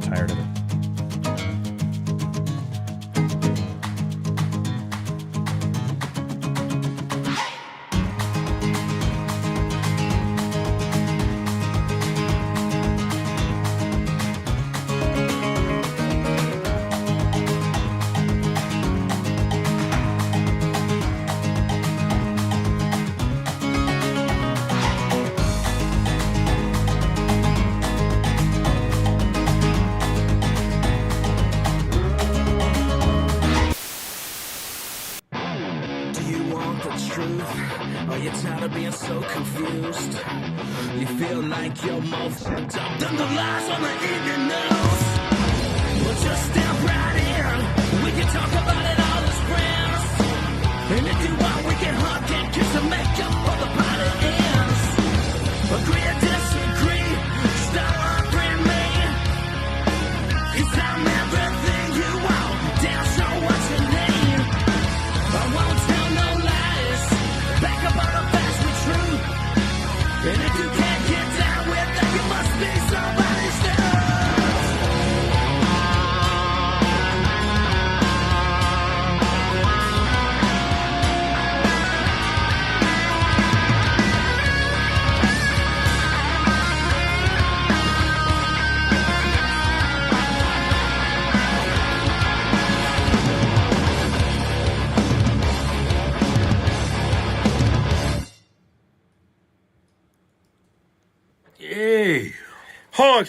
tired of it.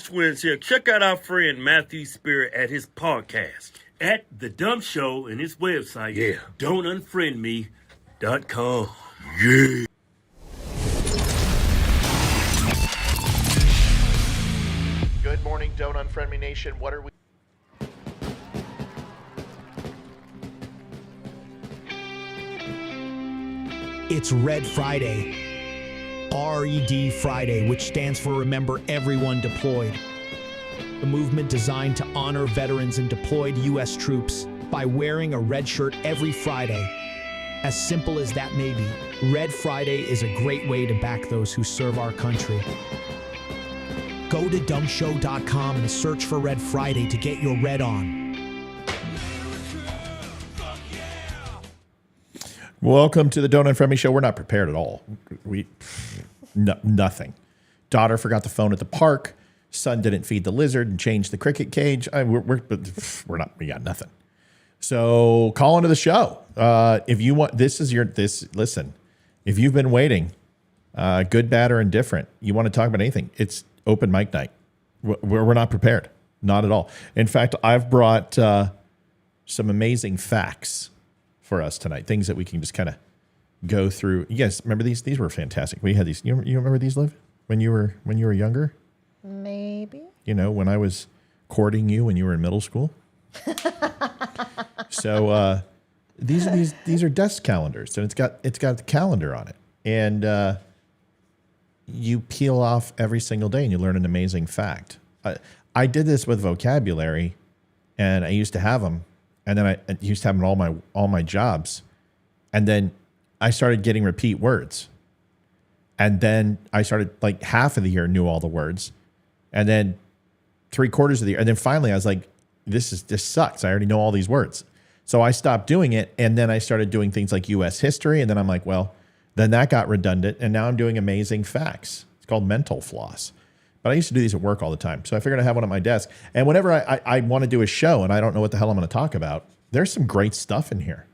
Twins here. Check out our friend Matthew Spirit at his podcast at The Dumb Show and his website. Yeah. Don'tUnfriendMe.com. Yeah. Good morning, Don't Unfriend Me Nation. What are we? It's Red Friday. RED Friday, which stands for Remember Everyone Deployed. A movement designed to honor veterans and deployed U.S. troops by wearing a red shirt every Friday. As simple as that may be, Red Friday is a great way to back those who serve our country. Go to dumbshow.com and search for Red Friday to get your red on. Welcome to the Don't Unfriend Me Show. We're not prepared at all. Nothing. Daughter forgot the phone at the park. Son didn't feed the lizard and change the cricket cage. We got nothing. So call into the show. If you want, listen, if you've been waiting, good, bad, or indifferent, you want to talk about anything, it's open mic night. We're not prepared. Not at all. In fact, I've brought some amazing facts for us tonight, things that we can just kind of go through. You guys remember these? These were fantastic. We had these. You remember these, Liv? When you were younger? Maybe. You know, when I was courting you when you were in middle school. So these are desk calendars, and it's got the calendar on it, and you peel off every single day, and you learn an amazing fact. I did this with vocabulary, and I used to have them. And then I used to have them in all my jobs. And then I started getting repeat words. And then I started, like, half of the year knew all the words. And then 3/4 of the year. And then finally I was like, this sucks. I already know all these words. So I stopped doing it. And then I started doing things like U.S. history. And then I'm like, well, then that got redundant. And now I'm doing amazing facts. It's called mental floss. But I used to do these at work all the time. So I figured I'd have one at my desk. And whenever I want to do a show and I don't know what the hell I'm going to talk about, there's some great stuff in here.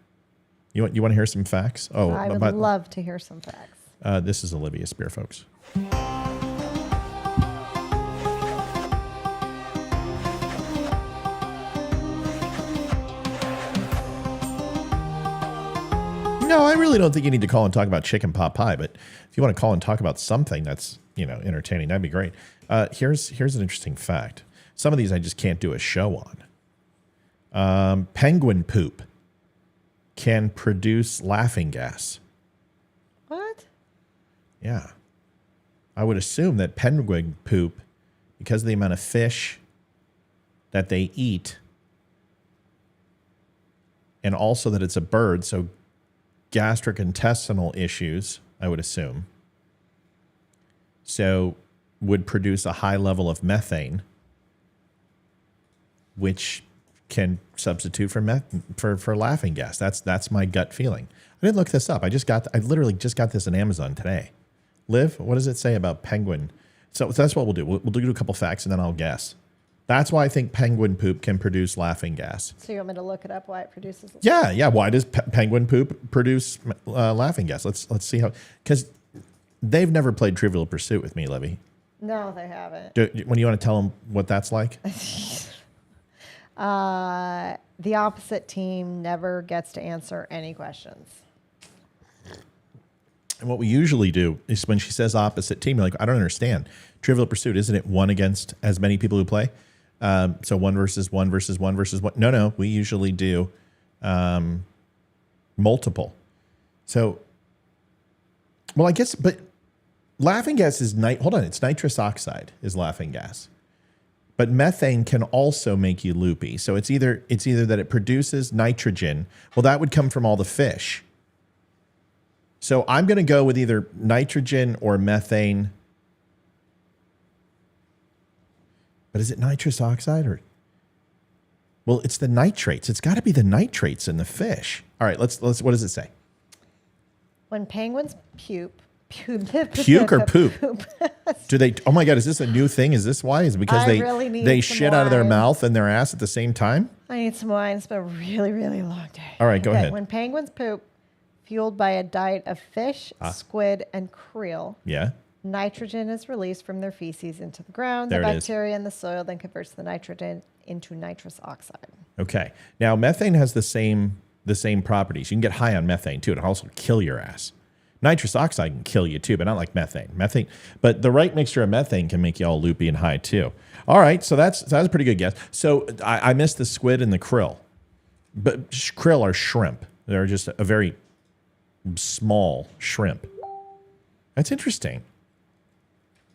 You want to hear some facts? Oh, I would love to hear some facts. This is Olivia Spear, folks. No, I really don't think you need to call and talk about chicken pot pie. But if you want to call and talk about something that's, entertaining, that'd be great. Here's an interesting fact. Some of these I just can't do a show on. Penguin poop can produce laughing gas. What? Yeah. I would assume that penguin poop, because of the amount of fish that they eat, and also that it's a bird, so gastrointestinal issues, I would assume, so would produce a high level of methane. which can substitute for laughing gas. That's my gut feeling. I didn't look this up. I literally just got this on Amazon today. Liv, what does it say about penguin? So that's what we'll do. We'll do a couple facts and then I'll guess. That's why I think penguin poop can produce laughing gas. So you want me to look it up why it produces? Yeah. Why does penguin poop produce laughing gas? Let's see how, because they've never played Trivial Pursuit with me, Livy. No, they haven't. When you want to tell them what that's like? The opposite team never gets to answer any questions. And what we usually do is when she says opposite team, you're like, I don't understand. Trivial Pursuit, isn't it one against as many people who play? So one versus one versus one versus one. No, we usually do multiple. So, well, I guess, but laughing gas is it's nitrous oxide is laughing gas. But methane can also make you loopy. So it's either that it produces nitrogen. Well, that would come from all the fish. So I'm going to go with either nitrogen or methane. But is it nitrous oxide or? Well, it's the nitrates. It's got to be the nitrates in the fish. All right, let's. What does it say? When penguins puke or poop? Do they? Oh my God, is this a new thing? Is this why? Is it because I they really need they some shit out of their wine. mouth and their ass at the same time? I need some wine. It's been a really, really long day. All right, go ahead. When penguins poop, fueled by a diet of fish, squid, and krill, Yeah. nitrogen is released from their feces into the ground. There The it is. bacteria in the soil then converts the nitrogen into nitrous oxide. Okay. Now methane has the same properties. You can get high on methane too. It'll also kill your ass. Nitrous oxide can kill you too, but not like methane. But the right mixture of methane can make you all loopy and high too. All right, so that's a pretty good guess. So I missed the squid and the krill, but krill are shrimp. They're just a very small shrimp. That's interesting.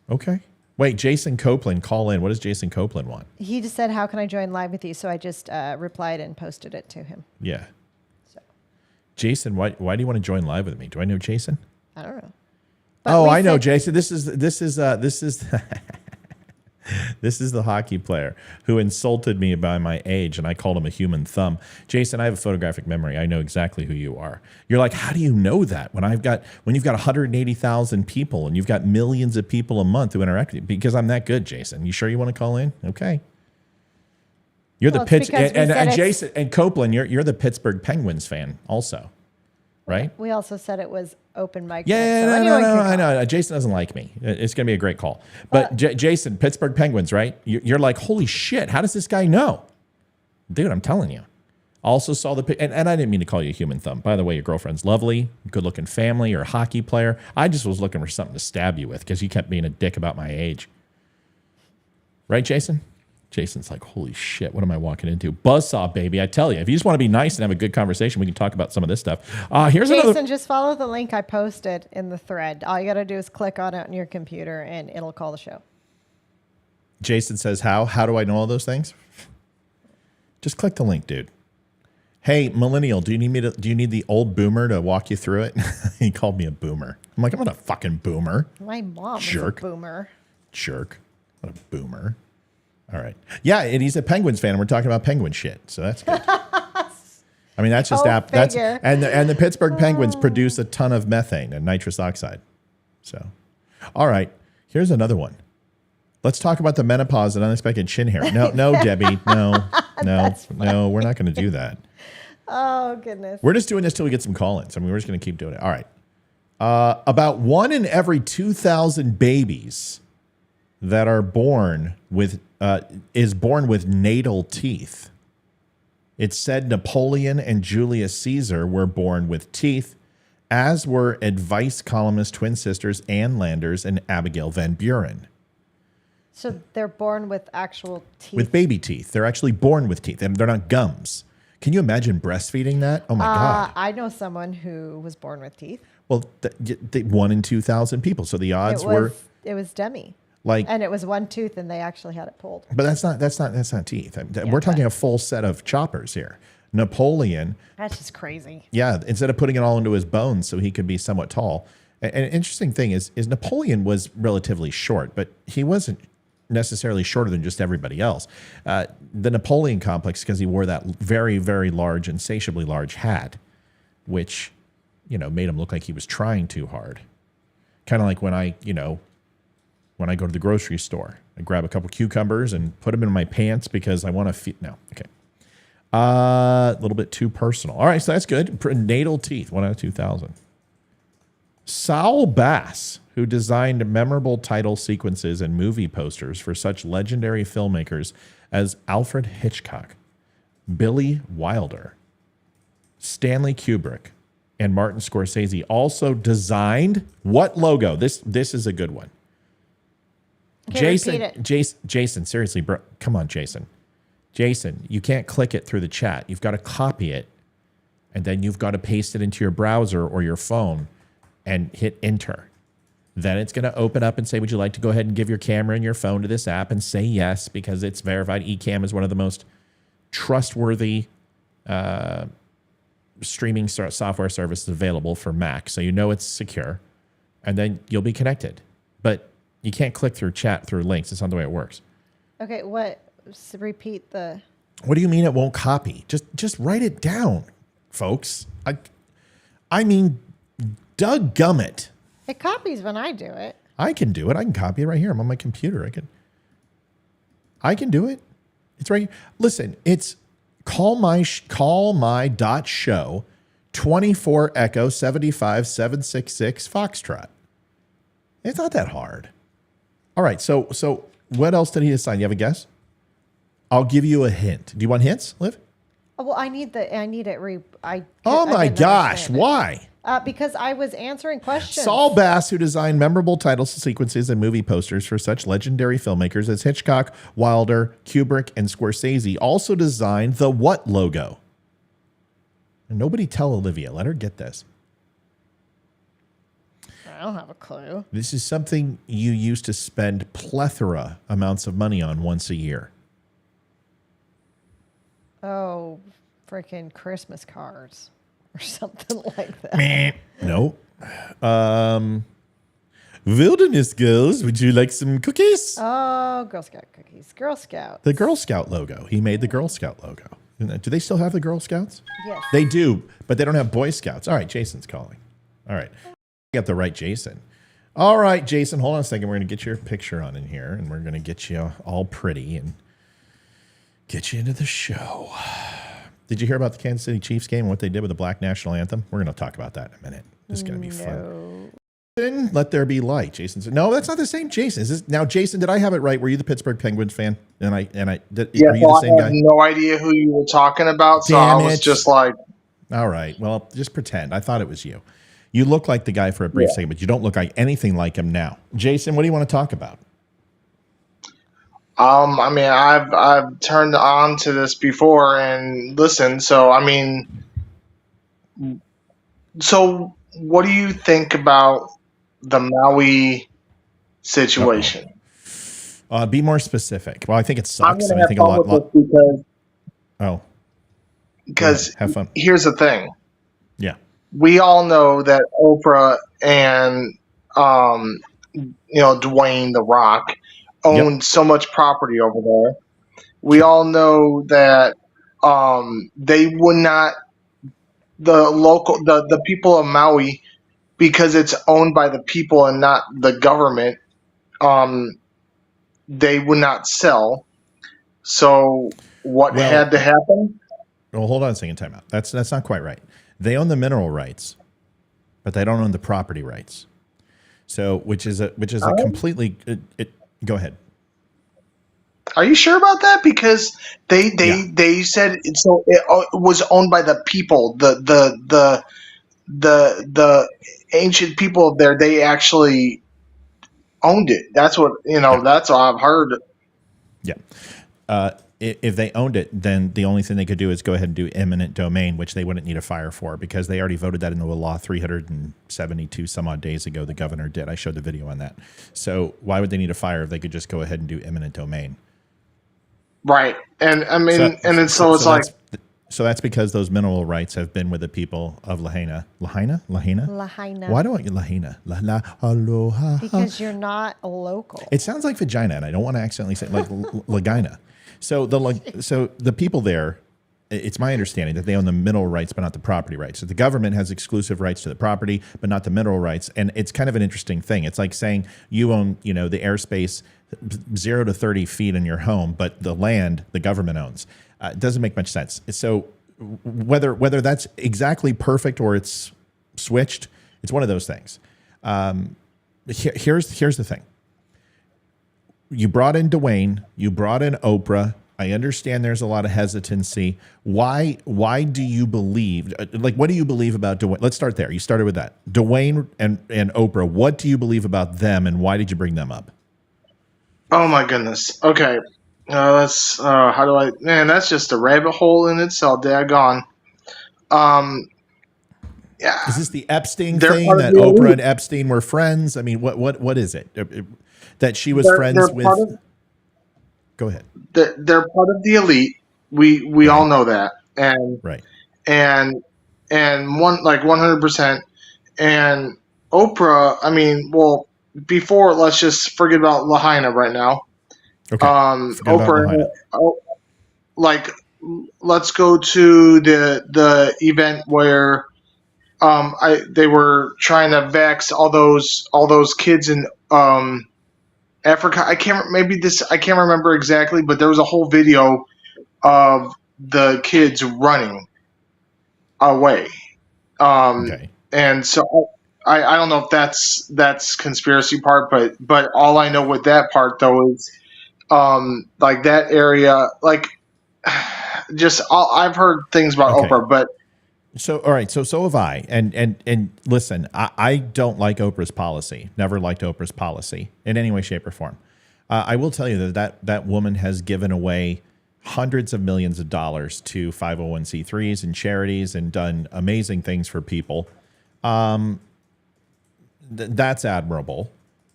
Okay. Wait, Jason Copeland, call in. What does Jason Copeland want? He just said, "How can I join live with you?" So I just replied and posted it to him. Yeah. So Jason, why do you want to join live with me? Do I know Jason? I don't know. Oh, we I know said- Jason. This is this is the hockey player who insulted me by my age, and I called him a human thumb. Jason, I have a photographic memory. I know exactly who you are. You're like, how do you know that? When you've got 180,000 people and you've got millions of people a month who interact with you, because I'm that good, Jason. You sure you want to call in? Okay. You're Well, the it's pitch because we and said it's- Jason and Copeland. You're the Pittsburgh Penguins fan, also, right? We also said it was open mic. Yeah, so no, anyone can I call. know. Jason doesn't like me. It's going to be a great call. But Jason, Pittsburgh Penguins, right? You're like, holy shit, how does this guy know? Dude, I'm telling you. Also saw the pic, and I didn't mean to call you a human thumb. By the way, your girlfriend's lovely, good-looking family, you're a hockey player. I just was looking for something to stab you with because you kept being a dick about my age. Right, Jason? Jason's like, holy shit, what am I walking into? Buzzsaw, baby, I tell you. If you just want to be nice and have a good conversation, we can talk about some of this stuff. Here's Jason, another... just follow the link I posted in the thread. All you got to do is click on it on your computer, and it'll call the show. Jason says, how? How do I know all those things? Just click the link, dude. Hey, millennial, do you need the old boomer to walk you through it? He called me a boomer. I'm like, I'm not a fucking boomer. My mom Jerk. is a boomer. Jerk. What a boomer. All right. Yeah, and he's a Penguins fan, and we're talking about penguin shit, so that's good. I mean, that's just Go that's figure. and the Pittsburgh Penguins produce a ton of methane and nitrous oxide. So, all right, here's another one. Let's talk about the menopause and unexpected chin hair. No, Debbie, no, we're not going to do that. Oh, goodness. We're just doing this till we get some call-ins. I mean, we're just going to keep doing it. All right. About 1 in every 2,000 babies that are born with is born with natal teeth. It's said Napoleon and Julius Caesar were born with teeth, as were advice columnist twin sisters Ann Landers and Abigail Van Buren. So they're born with actual teeth. With baby teeth. They're actually born with teeth, and they're not gums. Can you imagine breastfeeding that? Oh, my God. I know someone who was born with teeth. Well, 1 in 2,000 people. So the odds were It was Demi. like... And it was one tooth, and they actually had it pulled. But that's not teeth. We're talking a full set of choppers here. Napoleon, That's just crazy. yeah, instead of putting it all into his bones so he could be somewhat tall. And an interesting thing is Napoleon was relatively short, but he wasn't necessarily shorter than just everybody else. The Napoleon complex, because he wore that very, very large, insatiably large hat, which, made him look like he was trying too hard. Kind of like when I go to the grocery store, I grab a couple cucumbers and put them in my pants because I want to feed. No, okay. A little bit too personal. All right, so that's good. Natal teeth, 1 out of 2,000. Saul Bass, who designed memorable title sequences and movie posters for such legendary filmmakers as Alfred Hitchcock, Billy Wilder, Stanley Kubrick, and Martin Scorsese, also designed what logo? This is a good one. Jason, seriously, bro, come on, Jason, you can't click it through the chat. You've got to copy it, and then you've got to paste it into your browser or your phone and hit enter. Then it's going to open up and say, would you like to go ahead and give your camera and your phone to this app, and say yes, because it's verified. Ecamm is one of the most trustworthy streaming software services available for Mac. So it's secure, and then you'll be connected. But you can't click through chat through links. It's not the way it works. Okay, repeat the... What do you mean it won't copy? Just write it down, folks. I mean, dadgummit. It copies when I do it. I can do it. I can copy it right here. I'm on my computer. I can do it. It's right here. Listen, it's call my dot show 24 Echo 75 766 Foxtrot. It's not that hard. All right. So what else did he assign? You have a guess? I'll give you a hint. Do you want hints, Liv? Oh, well, I need it. Oh my gosh. Why? Because I was answering questions. Saul Bass, who designed memorable title sequences and movie posters for such legendary filmmakers as Hitchcock, Wilder, Kubrick, and Scorsese, also designed the what logo? And nobody tell Olivia. Let her get this. I don't have a clue. This is something you used to spend plethora amounts of money on once a year. Oh, freaking Christmas cards or something like that. No. Wilderness girls, would you like some cookies? Oh, Girl Scout cookies. Girl Scout. The Girl Scout logo. He made the Girl Scout logo. Do they still have the Girl Scouts? Yes. They do, but they don't have Boy Scouts. All right, Jason's calling. All right. Got the right Jason. All right, Jason, hold on a second. We're going to get your picture on in here, and we're going to get you all pretty and get you into the show. Did you hear about the Kansas City Chiefs game and what they did with the Black National Anthem? We're going to talk about that in a minute. This is going to be fun. Let there be light. Jason said, no, that's not the same Jason. Now, Jason, did I have it right? Were you the Pittsburgh Penguins fan? Were you the same guy? I had no idea who you were talking about, so I was just like... All right, well, just pretend. I thought it was you. You look like the guy for a brief second, but you don't look like anything like him now. Jason, what do you want to talk about? I mean, I've turned on to this before and listened, so I mean... So, what do you think about the Maui situation? Be more specific. Well, I think it sucks. I'm and I think a lot. Because have fun. Here's the thing. Yeah. We all know that Oprah and Dwayne The Rock own so much property over there. We all know that they would not the people of Maui, because it's owned by the people and not the government, they would not sell. So what had to happen? Well, hold on a second, time out. That's not quite right. They own the mineral rights, but they don't own the property rights. So, which is a completely. Go ahead. Are you sure about that? Because they said so. It was owned by the people. The ancient people there. They actually owned it. That's what That's what I've heard. Yeah. If they owned it, then the only thing they could do is go ahead and do eminent domain, which they wouldn't need a fire for, because they already voted that into a law 372 some odd days ago. The governor did. I showed the video on that. So why would they need a fire if they could just go ahead and do eminent domain? Right. And I mean, it's like, So that's because those mineral rights have been with the people of Lahaina. Lahaina? Lahaina. Why don't you Lahaina? Aloha. Because you're not a local. It sounds like vagina, and I don't want to accidentally say like Lagina. So the people there, it's my understanding that they own the mineral rights, but not the property rights. So the government has exclusive rights to the property, but not the mineral rights. And it's kind of an interesting thing. It's like saying you own, the airspace 0 to 30 feet in your home, but the land the government owns. It doesn't make much sense. So whether that's exactly perfect or it's switched, it's one of those things. Here's the thing. You brought in Dwayne, you brought in Oprah. I understand there's a lot of hesitancy. Why do you believe, what do you believe about Dwayne? Let's start there. You started with that. Dwayne and Oprah, what do you believe about them and why did you bring them up? Oh my goodness. Okay. How do I, man, that's just a rabbit hole in itself. Daggone. Yeah. Is this the Epstein They're thing part of that the Oprah elite. and Epstein were friends? I mean, what is it? That she was They're friends with? part of, Go ahead. they're part of the elite. We all Right. know that. And Right. and 100%. And Oprah, I mean, well, before, let's just forget about Lahaina right now. Okay. Forget about Oprah, Lahaina. let's go to the event where they were trying to vax all those kids in Africa. I can't remember exactly, but there was a whole video of the kids running away. Okay. And so I don't know if that's conspiracy part, but all I know with that part though is that area, I've heard things about Okay. Oprah, but So, all right. So have I. And listen, I don't like Oprah's policy. Never liked Oprah's policy in any way, shape, or form. I will tell you that woman has given away hundreds of millions of dollars to 501c3s and charities and done amazing things for people. That's admirable.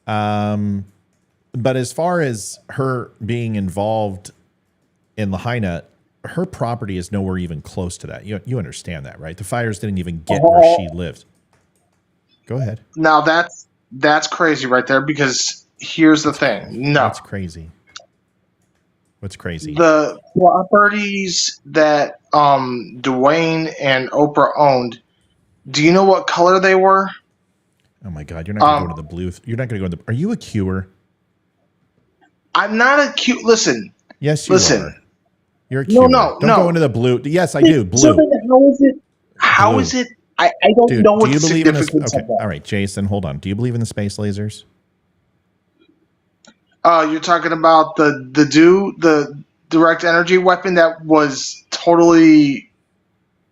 But as far as her being involved in Lahaina, her property is nowhere even close to that. You understand that, right? The fires didn't even get where she lived. Go ahead. now that's crazy right there, because here's the thing. No. That's crazy. What's crazy? The properties that Dwayne and Oprah owned, do you know what color they were? Oh my God, you're not going to go to the blue. You're not going to go to the. Are you a Qer? I'm not a cute. Listen. Yes, you Listen. are. You're a No, Qer. no, Don't no. go into the blue. Yes, I do. Blue. So then how is it? How Blue. is it? I don't Dude, know what do you the believe in this? significance Okay, of that. all right, Jason, hold on. Do you believe in the space lasers? You're talking about the direct energy weapon that was totally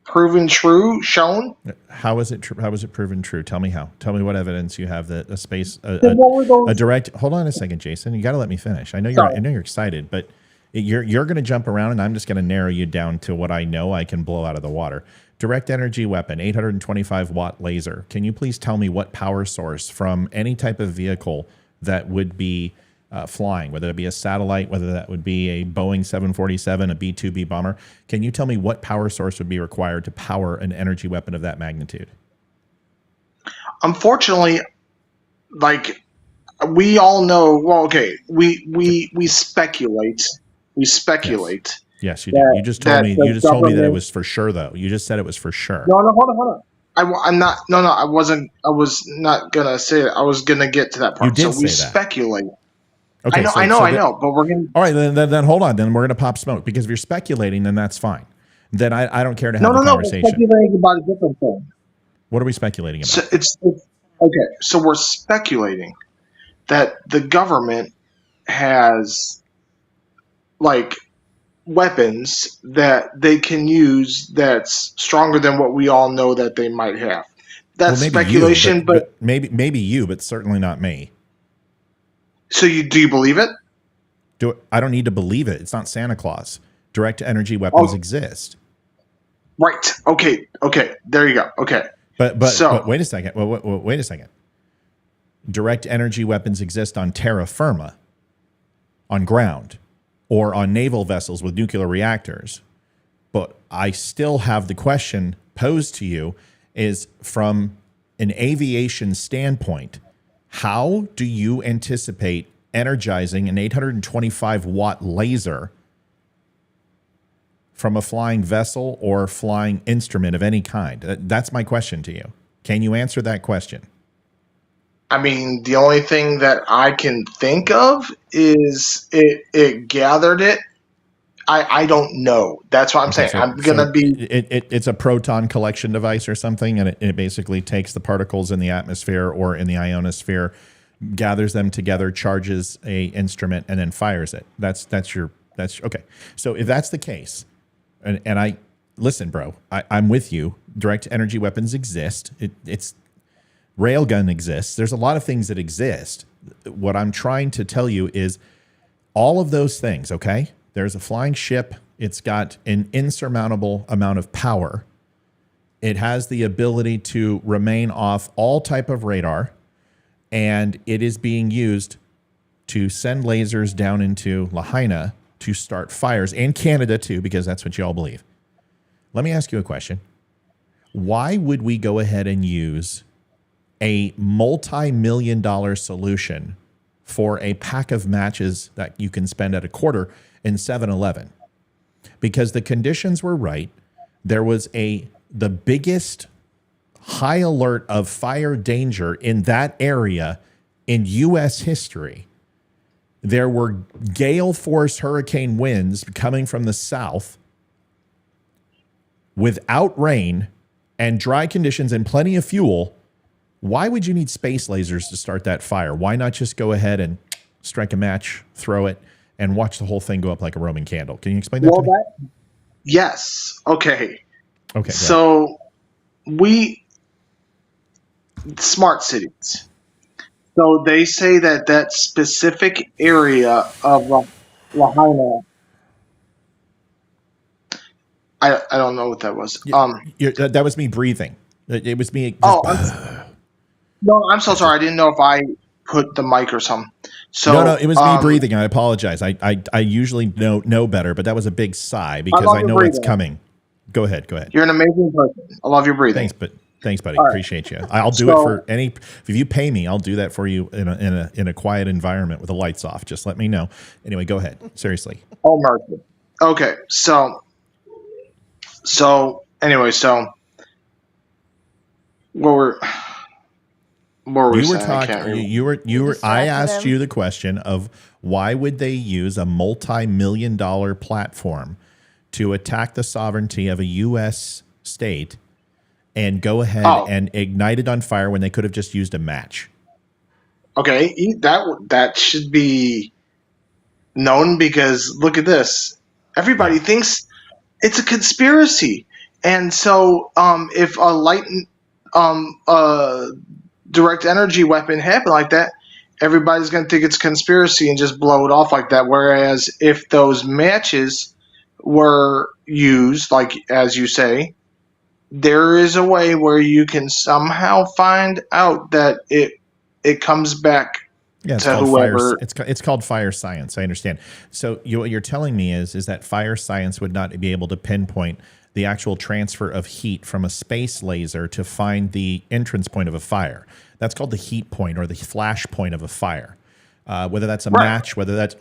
proven true, shown. How is it? How was it proven true? Tell me how. Tell me what evidence you have that a space Then what were those? a direct. Hold on a second, Jason. You got to let me finish. I know you're excited, but you're going to jump around, and I'm just going to narrow you down to what I know I can blow out of the water. Direct energy weapon, 825 watt laser. Can you please tell me what power source from any type of vehicle that would be flying, whether it be a satellite, whether that would be a Boeing 747, a B-2B bomber? Can you tell me what power source would be required to power an energy weapon of that magnitude? Unfortunately, we all know. Well, okay, we speculate. We speculate. Yes, you did. You just told me. You just told me that it was for sure, though. You just said it was for sure. No, hold on. I'm not. No, I wasn't. I was not gonna say it. I was gonna get to that part. You did so we say that. speculate. Okay, I know. But we're gonna. All right, then hold on. Then we're gonna pop smoke, because if you're speculating, then that's fine. Then I don't care to have the We're conversation. speculating about a different thing. What are we speculating about? So it's okay. So we're speculating that the government has weapons that they can use that's stronger than what we all know that they might have. That's Well, maybe speculation, you, but maybe you, but certainly not me. So do you believe it? I don't need to believe it. It's not Santa Claus. Direct energy weapons Oh. exist. Right. Okay. There you go. Okay. But wait a second. Wait a second. Direct energy weapons exist on terra firma, on ground, or on naval vessels with nuclear reactors. But I still have the question posed to you is from an aviation standpoint, how do you anticipate energizing an 825 watt laser from a flying vessel or flying instrument of any kind? That's my question to you. Can you answer that question? I mean, the only thing that I can think of is it gathered it. I don't know. That's what I'm saying. I'm gonna be. It's a proton collection device or something, and it basically takes the particles in the atmosphere or in the ionosphere, gathers them together, charges a instrument, and then fires it. That's okay. So if that's the case, and I listen, bro, I'm with you. Direct energy weapons exist. It's railgun exists. There's a lot of things that exist. What I'm trying to tell you is all of those things, okay? There's a flying ship. It's got an insurmountable amount of power. It has the ability to remain off all type of radar, and it is being used to send lasers down into Lahaina to start fires, and Canada too, because that's what you all believe. Let me ask you a question. Why would we go ahead and use a multi-million-dollar solution for a pack of matches that you can spend at a quarter in 7-Eleven? Because the conditions were right. There was the biggest high alert of fire danger in that area in U.S. history. There were gale force hurricane winds coming from the south without rain and dry conditions and plenty of fuel. Why would you need space lasers to start that fire? Why not just go ahead and strike a match, throw it, and watch the whole thing go up like a Roman candle? Can you explain that to me? Yes. Okay. Okay. So smart cities. So they say that specific area of Lahaina. I don't know what that was. That was me breathing. It was me. No, I'm so sorry. I didn't know if I put the mic or something. So no, it was me breathing. I apologize. I usually know better, but that was a big sigh because I know what's coming. Go ahead. You're an amazing person. I love your breathing. Thanks, buddy. Right. Appreciate you. I'll do it for any. If you pay me, I'll do that for you in a quiet environment with the lights off. Just let me know. Anyway, go ahead. Seriously. Oh, mercy. Okay, so anyway, what were we saying? I asked you the question of why would they use a multi-million-dollar platform to attack the sovereignty of a U.S. state and go ahead and ignite it on fire when they could have just used a match? Okay, that should be known because look at this. Everybody thinks it's a conspiracy, and so if a direct energy weapon happened like that, everybody's going to think it's a conspiracy and just blow it off like that. Whereas if those matches were used, like as you say, there is a way where you can somehow find out that it comes back to whoever. It's called fire science. I understand. So what you're telling me is that fire science would not be able to pinpoint the actual transfer of heat from a space laser to find the entrance point of a fire. That's called the heat point or the flash point of a fire. Whether that's a match, whether that's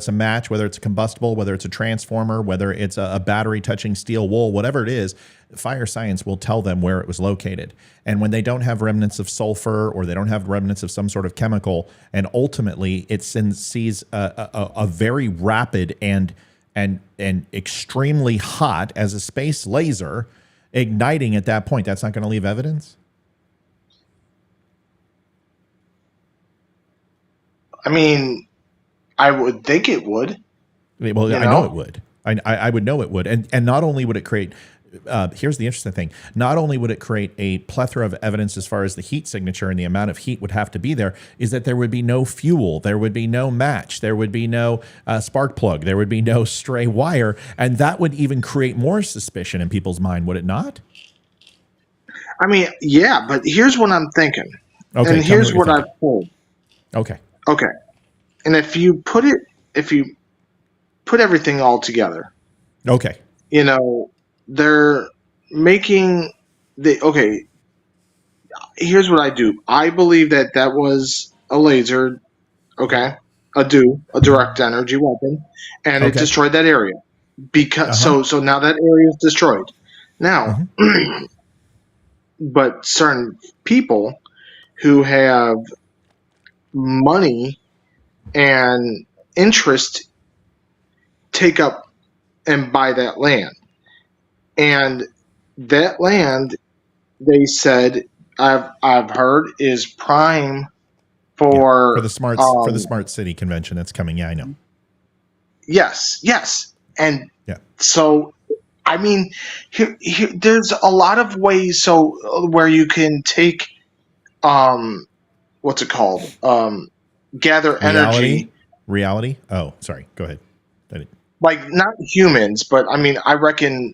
a match, whether it's a combustible, whether it's a transformer, whether it's a battery touching steel wool, whatever it is, fire science will tell them where it was located. And when they don't have remnants of sulfur or they don't have remnants of some sort of chemical, and ultimately it sees a very rapid and extremely hot as a space laser igniting at that point, that's not going to leave evidence? I mean, I would think it would. Well, I know it would. I would know it would. And not only would it create, here's the interesting thing, not only would it create a plethora of evidence as far as the heat signature and the amount of heat would have to be there, is that there would be no fuel, there would be no match, there would be no spark plug, there would be no stray wire, and that would even create more suspicion in people's mind, would it not? I mean, yeah, but here's what I'm thinking. Okay, and here's what I've told. Okay. And if you put everything all together. Okay. you know, they're making the okay. Here's what I do. I believe that that was a laser, okay, a direct energy weapon, and it Okay. destroyed that area. Because Uh-huh. so now that area is destroyed. Now, Hmm. but certain people who have money and interest take up and buy that land. And that land, they said, I've heard, is prime Yeah. For for the smart city convention that's coming. Yeah, I know. yes. And Yeah. so I mean, there's a lot of ways where you can take what's it called? Gather Reality. energy, Reality. Oh, sorry. Go ahead. I didn't- like not humans, but I mean, I reckon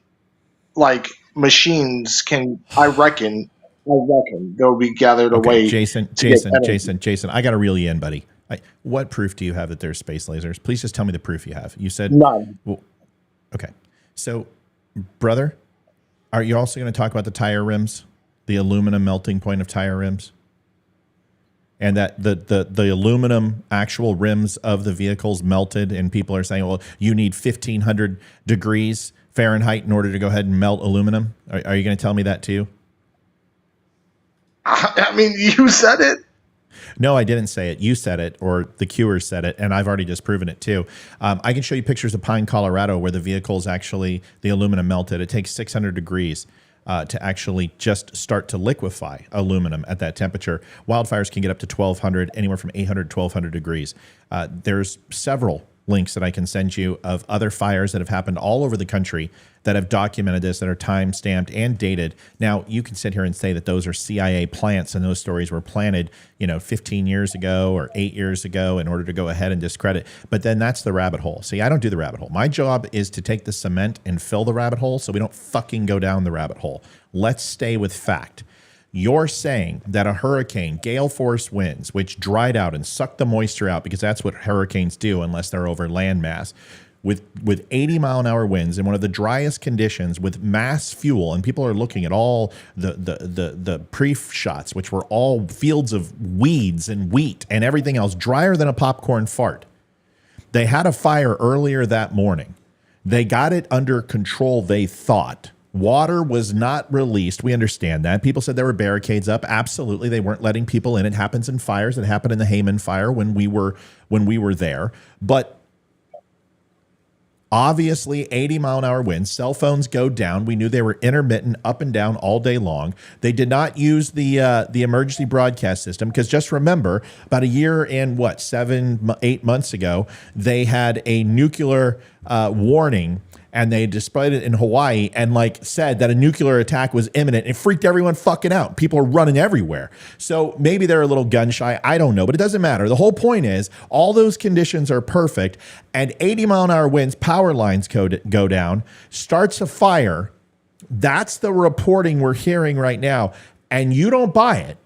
like machines can. I reckon they'll be gathered Okay, away Jason, to get Jason, energy. Jason, Jason. I got to reel you in, buddy. What proof do you have that there's space lasers? Please just tell me the proof you have. You said, None. well, okay. So, brother, are you also going to talk about the tire rims, the aluminum melting point of tire rims, and that the aluminum actual rims of the vehicles melted, and people are saying, well, you need 1,500 degrees Fahrenheit in order to go ahead and melt aluminum. Are you going to tell me that too? I mean, you said it. No, I didn't say it. You said it, or the Cures said it, and I've already just proven it too. I can show you pictures of Pine, Colorado, where the vehicles actually, the aluminum melted. It takes 600 degrees to actually just start to liquefy aluminum at that temperature. Wildfires can get up to 1,200, anywhere from 800 to 1,200 degrees. There's several links that I can send you of other fires that have happened all over the country that have documented this, that are time stamped and dated. Now, you can sit here and say that those are CIA plants and those stories were planted, 15 years ago or 8 years ago in order to go ahead and discredit. But then that's the rabbit hole. See, I don't do the rabbit hole. My job is to take the cement and fill the rabbit hole so we don't fucking go down the rabbit hole. Let's stay with fact. You're saying that a hurricane, gale force winds, which dried out and sucked the moisture out, because that's what hurricanes do unless they're over landmass, with 80 mile an hour winds in one of the driest conditions with mass fuel, and people are looking at all the pre-shots, which were all fields of weeds and wheat and everything else, drier than a popcorn fart. They had a fire earlier that morning. They got it under control, they thought. Water was not released. We understand that. People said there were barricades up. Absolutely. They weren't letting people in. It happens in fires. It happened in the Hayman fire when we were there. But obviously 80 mile an hour winds, cell phones go down. We knew they were intermittent, up and down all day long. They did not use the emergency broadcast system, because just remember, about a year and 7-8 months ago, they had a nuclear warning, and they displayed it in Hawaii and said that a nuclear attack was imminent. It freaked everyone fucking out. People are running everywhere. So maybe they're a little gun shy. I don't know, but it doesn't matter. The whole point is all those conditions are perfect, and 80 mile an hour winds, power lines go down, starts a fire. That's the reporting we're hearing right now. And you don't buy it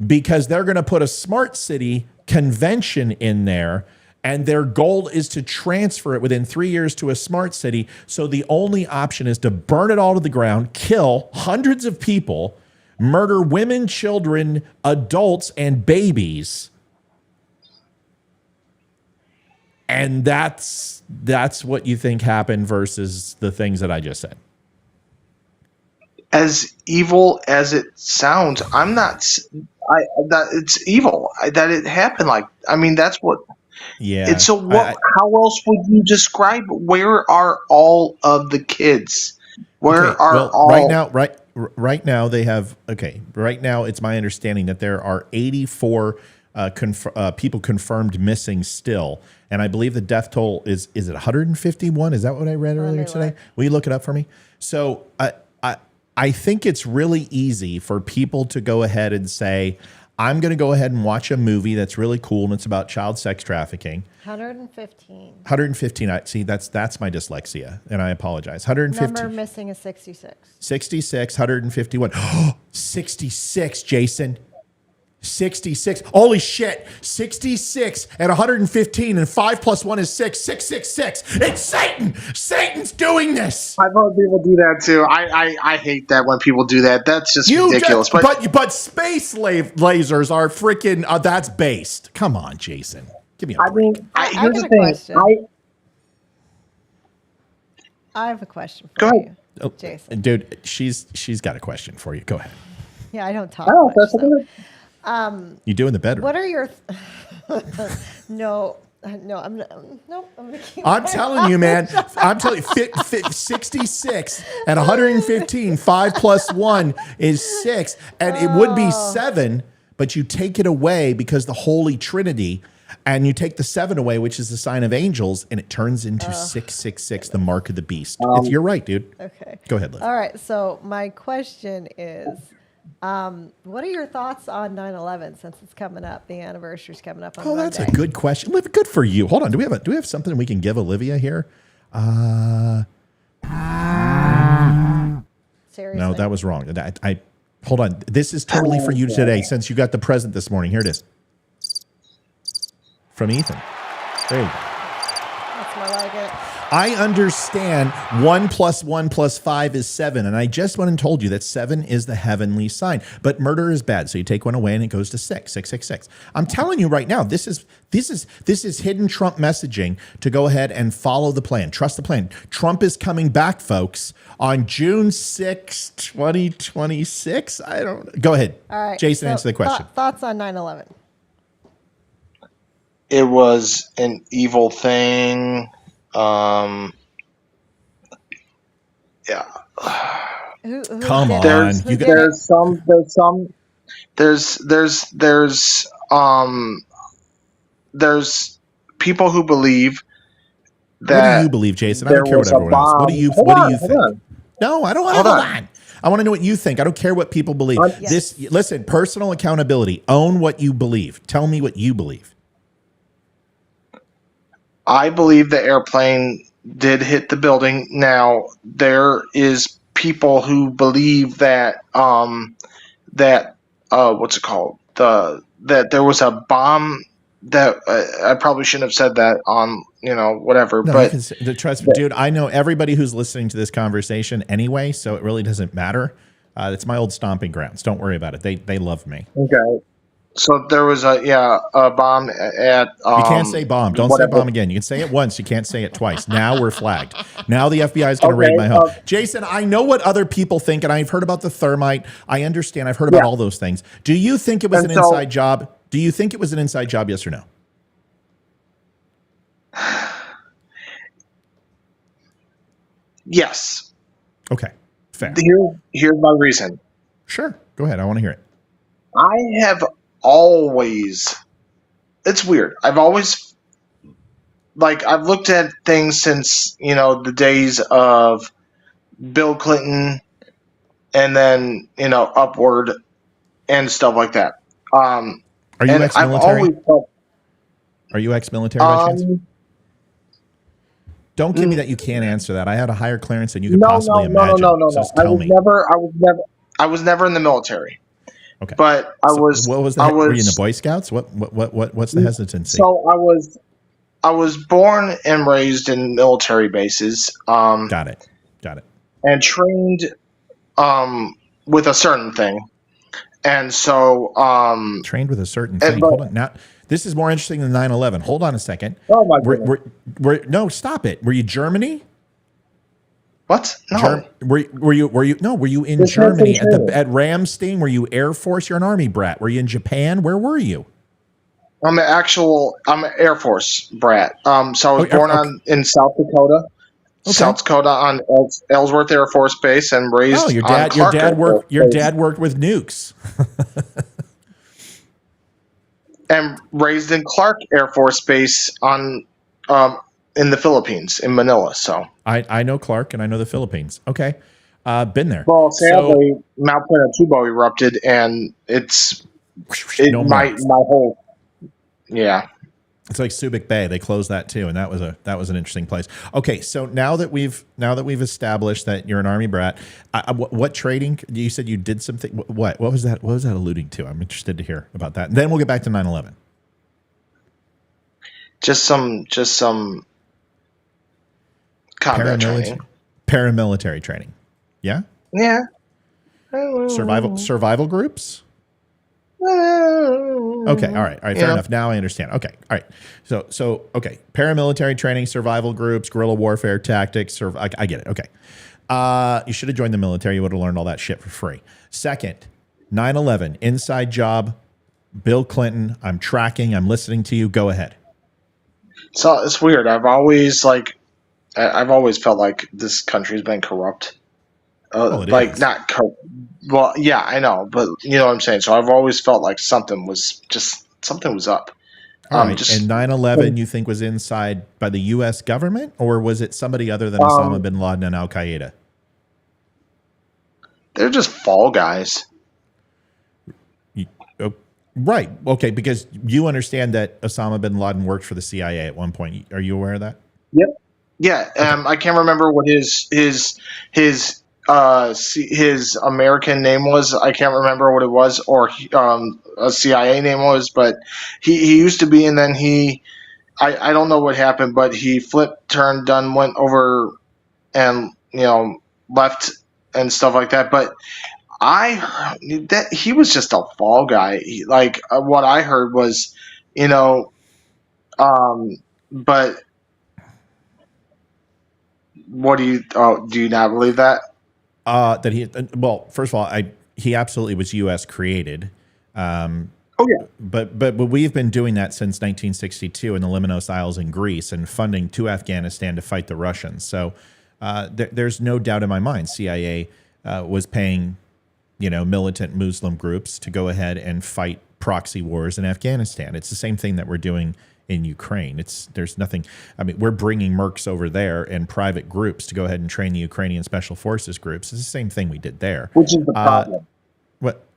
because they're going to put a smart city convention in there, and their goal is to transfer it within 3 years to a smart city. So the only option is to burn it all to the ground, kill hundreds of people, murder women, children, adults, and babies. And that's what you think happened versus the things that I just said. As evil as it sounds, I'm not. That it's evil. That it happened. That's what. Yeah. It's so what? How else would you describe? Where are all of the kids? Where are all? Right now they have. Okay. Right now, it's my understanding that there are 84 people confirmed missing still, and I believe the death toll is it 151? Is that what I read earlier today? Will you look it up for me? So I think it's really easy for people to go ahead and say, I'm going to go ahead and watch a movie that's really cool and it's about child sex trafficking. 115. 115. See, that's my dyslexia, and I apologize. 115. Number missing is 66. 66, 151. 66, Jason. 66. Holy shit. 66 and 115 and 5 plus 1 is 6. 666. It's Satan. Satan's doing this. I've heard people do that too. I hate that when people do that. That's just ridiculous. But space lasers are freaking, that's based. Come on, Jason. Give me a break. Here's the thing. Question. I have a question for you, Jason. Dude, she's got a question for you. Go ahead. Yeah, I don't talk much. That's So. You do in the bedroom. What are your... No, I'm not. Nope, I'm going to keep I'm telling you, man. I'm telling you, 66 and 115, 5 plus 1 is 6. And it would be 7, but you take it away because the Holy Trinity, and you take the 7 away, which is the sign of angels, and it turns into 666, the mark of the beast. You're right, dude. Okay. Go ahead, Liv. All right, so my question is, what are your thoughts on 9/11 since it's coming up? The anniversary's coming up on Monday. That's a good question. Liv, good for you. Hold on. Do we have something we can give Olivia here? Seriously? No, that was wrong. I hold on. This is totally for you today since you got the present this morning. Here it is. From Ethan. There you go. That's more like it. I understand 1 plus 1 plus 5 is 7. And I just went and told you that 7 is the heavenly sign. But murder is bad. So you take 1 away and it goes to 6, 666. I'm telling you right now, this is hidden Trump messaging to go ahead and follow the plan. Trust the plan. Trump is coming back, folks, on June 6, 2026. Go ahead. All right. Jason, so answer the question. Thoughts on 9/11? It was an evil thing. Yeah. Who Come did on. it? Who did it? There's people who believe that. What do you believe, Jason? I don't care what everyone else. What do you think? No, I don't want to hold on. I want to know what you think. I don't care what people believe. Yes. Listen, personal accountability. Own what you believe. Tell me what you believe. I believe the airplane did hit the building. Now there is people who believe that what's it called? That there was a bomb that I probably shouldn't have said that on whatever. No, but trust me, dude. I know everybody who's listening to this conversation anyway, so it really doesn't matter. It's my old stomping grounds. Don't worry about it. They love me. Okay. So there was a bomb at. You can't say bomb. Don't say bomb again. You can say it once. You can't say it twice. Now we're flagged. Now the FBI is going to raid my home. Jason, I know what other people think, and I've heard about the thermite. I understand. I've heard about all those things. Do you think it was an inside job? Do you think it was an inside job? Yes or no? Yes. Okay. Fair. Here's my reason. Sure. Go ahead. I want to hear it. I have always. It's weird. I've always. I've looked at things since, the days of Bill Clinton and then, upward and stuff like that. Are you ex-military? Are you ex-military by chance? Don't give me that you can't answer that. I had a higher clearance than you could possibly imagine. No. Just I tell was me. I was never in the military. Okay. But What was that? Were you in the Boy Scouts? What's the hesitancy? So I was born and raised in military bases. Got it. And trained with a certain thing. And so trained with a certain thing. Hold on. Now this is more interesting than 9/11. Hold on a second. Oh my goodness. No, stop it. Were you Germany? What? No. Were you in Germany at Ramstein? Were you Air Force? You're an Army brat. Were you in Japan? Where were you? I'm an Air Force brat. So I was born in South Dakota. Okay. South Dakota on Ellsworth Air Force Base and raised your dad worked with nukes. And raised in Clark Air Force Base in the Philippines, in Manila. So I know Clark and I know the Philippines. Okay. Been there. Well, sadly, Mount Pinatubo erupted and my whole. Yeah. It's like Subic Bay. They closed that too, and that was an interesting place. Okay, so now that we've established that you're an Army brat, what trading? You said you did something. What was that? What was that alluding to? I'm interested to hear about that. And then we'll get back to 9/11. Just some combat training. Paramilitary training. Yeah. Yeah. Survival groups. Okay, all right, fair enough. Now I understand. Okay, all right. So okay, paramilitary training, survival groups, guerrilla warfare tactics. I get it. Okay, you should have joined the military. You would have learned all that shit for free. Second, 9/11 inside job. Bill Clinton. I'm tracking. I'm listening to you. Go ahead. So it's weird. I've always felt like this country's been corrupt. Is. Not corrupt. Well, yeah, I know, but you know what I'm saying. So I've always felt like something was up. All right. And 9/11, you think was inside by the U.S. government, or was it somebody other than Osama bin Laden and Al Qaeda? They're just fall guys. Right. Okay. Because you understand that Osama bin Laden worked for the CIA at one point. Are you aware of that? Yep. Yeah. I can't remember what his American name was. I can't remember what it was, or a CIA name was, but he used to be, and then I don't know what happened, but he flipped, turned, done, went over, and left and stuff like that. But I heard that he was just a fall guy. What I heard was, but what do you not believe that? That he first of all, he absolutely was U.S. created. Oh yeah, but we've been doing that since 1962 in the Limnos Isles in Greece and funding to Afghanistan to fight the Russians. So there's no doubt in my mind CIA was paying militant Muslim groups to go ahead and fight proxy wars in Afghanistan. It's the same thing that we're doing in Ukraine. There's nothing. I mean, we're bringing mercs over there and private groups to go ahead and train the Ukrainian special forces groups. It's the same thing we did there. Which is the problem.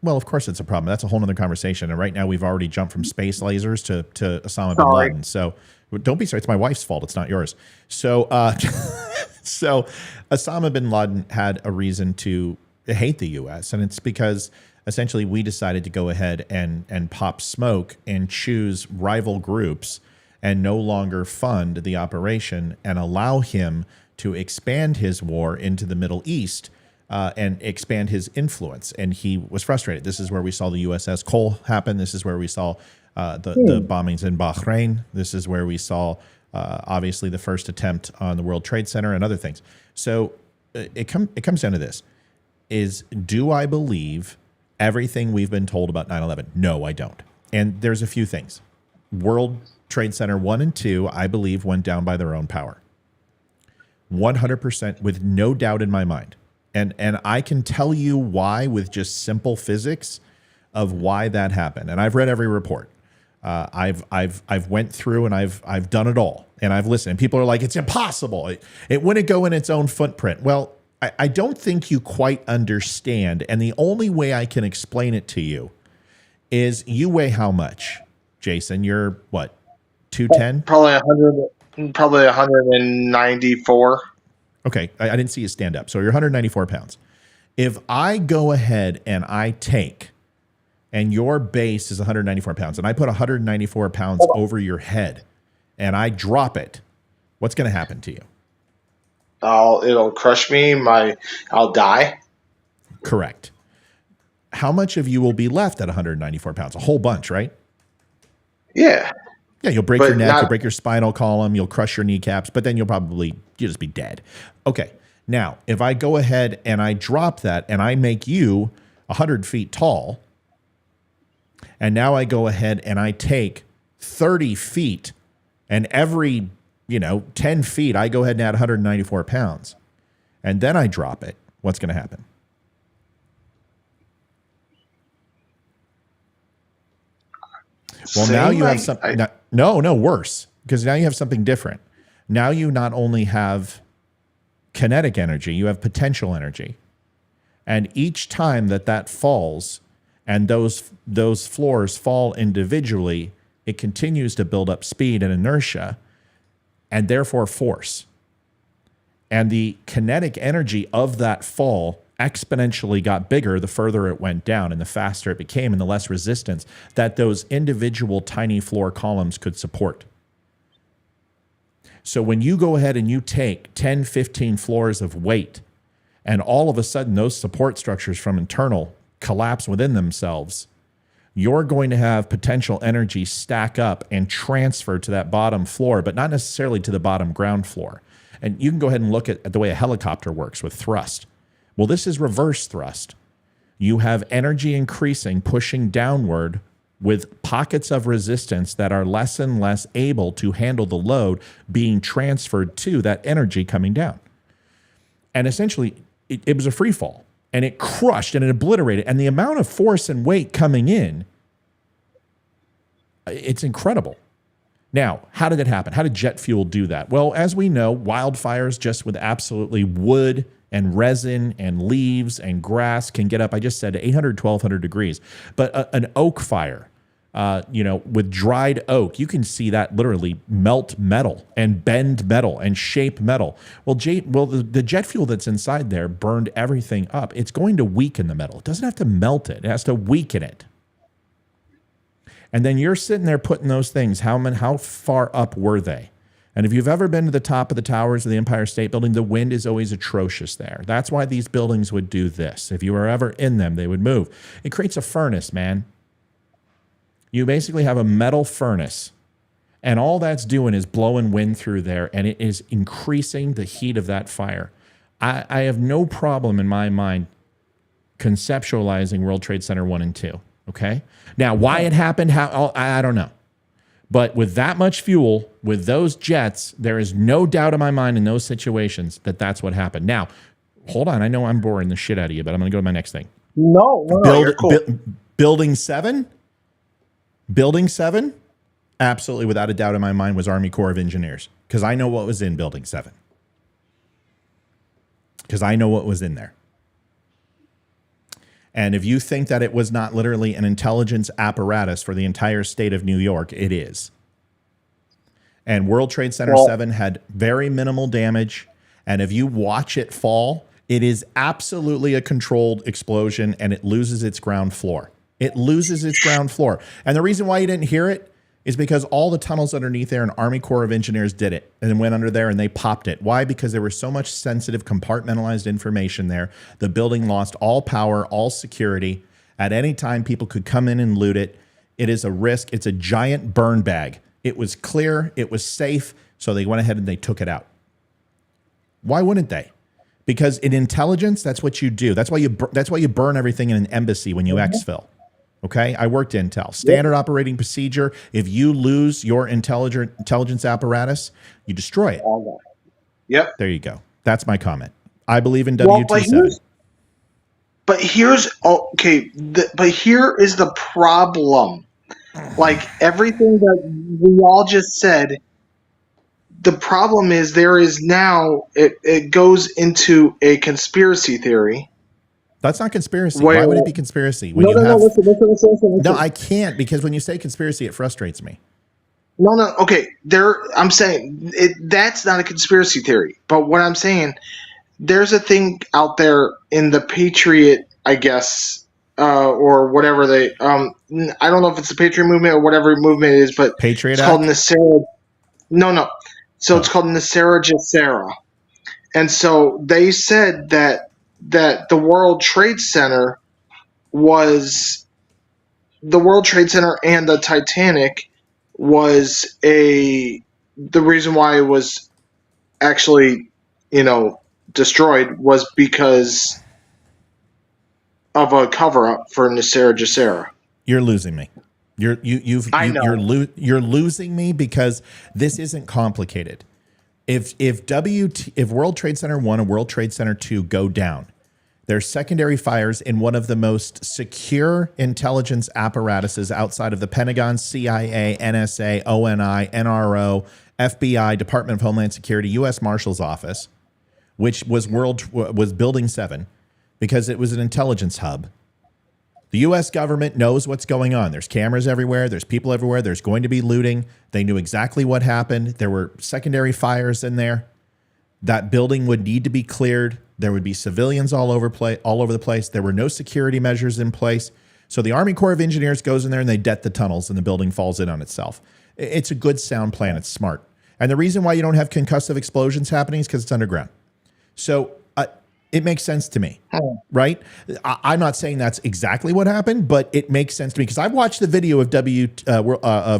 Well, of course it's a problem. That's a whole other conversation. And right now we've already jumped from space lasers to Osama bin Laden. So don't be sorry. It's my wife's fault. It's not yours. So, so Osama bin Laden had a reason to hate the U.S. And it's because essentially we decided to go ahead and pop smoke and choose rival groups and no longer fund the operation and allow him to expand his war into the Middle East and expand his influence. And he was frustrated. This is where we saw the USS Cole happen. This is where we saw the bombings in Bahrain. This is where we saw, obviously, the first attempt on the World Trade Center and other things. So it comes down to this. Do I believe everything we've been told about 9/11? No, I don't. And there's a few things. World Trade Center 1 and 2, I believe, went down by their own power. 100% with no doubt in my mind. And I can tell you why with just simple physics of why that happened. And I've read every report. I've went through and I've done it all. And I've listened. And people are like, it's impossible. It wouldn't go in its own footprint. Well, I don't think you quite understand. And the only way I can explain it to you is you weigh how much, Jason? You're what, 210? Probably 194. Okay, I didn't see you stand up. So you're 194 pounds. If I go ahead and I take, and your base is 194 pounds, and I put 194 pounds over your head, and I drop it, what's going to happen to you? It'll crush me. I'll die. Correct. How much of you will be left at 194 pounds? A whole bunch, right? Yeah. Yeah, you'll break your neck, you'll break your spinal column, you'll crush your kneecaps, but then you'll just be dead. Okay, now, if I go ahead and I drop that and I make you 100 feet tall, and now I go ahead and I take 30 feet, and every 10 feet, I go ahead and add 194 pounds. And then I drop it. What's going to happen? Well, now you have something. No, worse. Because now you have something different. Now you not only have kinetic energy, you have potential energy. And each time that falls, and those floors fall individually, it continues to build up speed and inertia and therefore force. And the kinetic energy of that fall exponentially got bigger the further it went down and the faster it became and the less resistance that those individual tiny floor columns could support. So when you go ahead and you take 10, 15 floors of weight and all of a sudden those support structures from internal collapse within themselves, you're going to have potential energy stack up and transfer to that bottom floor, but not necessarily to the bottom ground floor. And you can go ahead and look at the way a helicopter works with thrust. Well, this is reverse thrust. You have energy increasing, pushing downward with pockets of resistance that are less and less able to handle the load being transferred to that energy coming down. And essentially, it was a free fall. And it crushed and it obliterated. And the amount of force and weight coming in, it's incredible. Now, how did it happen? How did jet fuel do that? Well, as we know, wildfires just with absolutely wood and resin and leaves and grass can get up, I just said 800, 1200 degrees. But an oak fire, with dried oak, you can see that literally melt metal and bend metal and shape metal. Well, the jet fuel that's inside there burned everything up. It's going to weaken the metal. It doesn't have to melt it. It has to weaken it. And then you're sitting there putting those things, how far up were they? And if you've ever been to the top of the towers of the Empire State Building, the wind is always atrocious there. That's why these buildings would do this. If you were ever in them, they would move. It creates a furnace, man. You basically have a metal furnace, and all that's doing is blowing wind through there, and it is increasing the heat of that fire. I have no problem in my mind conceptualizing World Trade Center 1 and 2, okay? Now, why it happened, how I don't know. But with that much fuel, with those jets, there is no doubt in my mind in those situations that that's what happened. Now, hold on. I know I'm boring the shit out of you, but I'm going to go to my next thing. No, you're cool. Building 7? Building 7, absolutely, without a doubt in my mind, was Army Corps of Engineers. Because I know what was in Building 7. Because I know what was in there. And if you think that it was not literally an intelligence apparatus for the entire state of New York, it is. And World Trade Center 7 had very minimal damage. And if you watch it fall, it is absolutely a controlled explosion, and it loses its ground floor. It loses its ground floor. And the reason why you didn't hear it is because all the tunnels underneath there, an Army Corps of Engineers did it and then went under there and they popped it. Why? Because there was so much sensitive, compartmentalized information there. The building lost all power, all security. At any time, people could come in and loot it. It is a risk. It's a giant burn bag. It was clear. It was safe. So they went ahead and they took it out. Why wouldn't they? Because in intelligence, that's what you do. That's why you burn everything in an embassy when you exfil. Okay, I worked Intel. Standard operating procedure. If you lose your intelligence apparatus, you destroy it. Yep. There you go. That's my comment. I believe in WT7. But here's okay. But here is the problem. Like everything that we all just said, the problem is there is now it goes into a conspiracy theory. That's not conspiracy. Why would it be conspiracy? Listen. No, I can't, because when you say conspiracy, it frustrates me. No. Okay, I'm saying that's not a conspiracy theory. But what I'm saying, there's a thing out there in the Patriot, I guess, or whatever they. I don't know if it's the Patriot movement or whatever movement it is, but Patriot it's Act? called NESARA. No. So it's called NESARA GESARA, and so they said that the World Trade Center and the Titanic was the reason why it was actually, destroyed was because of a cover-up for NESARA GESARA. You're losing me. You're losing me because this isn't complicated. If World Trade Center 1 and World Trade Center 2 go down, there's secondary fires in one of the most secure intelligence apparatuses outside of the Pentagon, CIA, NSA, ONI, NRO, FBI, Department of Homeland Security, U.S. Marshal's Office, which was Building 7, because it was an intelligence hub. The U.S. government knows what's going on. There's cameras everywhere. There's people everywhere. There's going to be looting. They knew exactly what happened. There were secondary fires in there. That building would need to be cleared. There would be civilians all over the place. There were no security measures in place. So the Army Corps of Engineers goes in there and they det the tunnels and the building falls in on itself. It's a good sound plan. It's smart. And the reason why you don't have concussive explosions happening is because it's underground. So it makes sense to me, right? I'm not saying that's exactly what happened, but it makes sense to me because I've watched the video of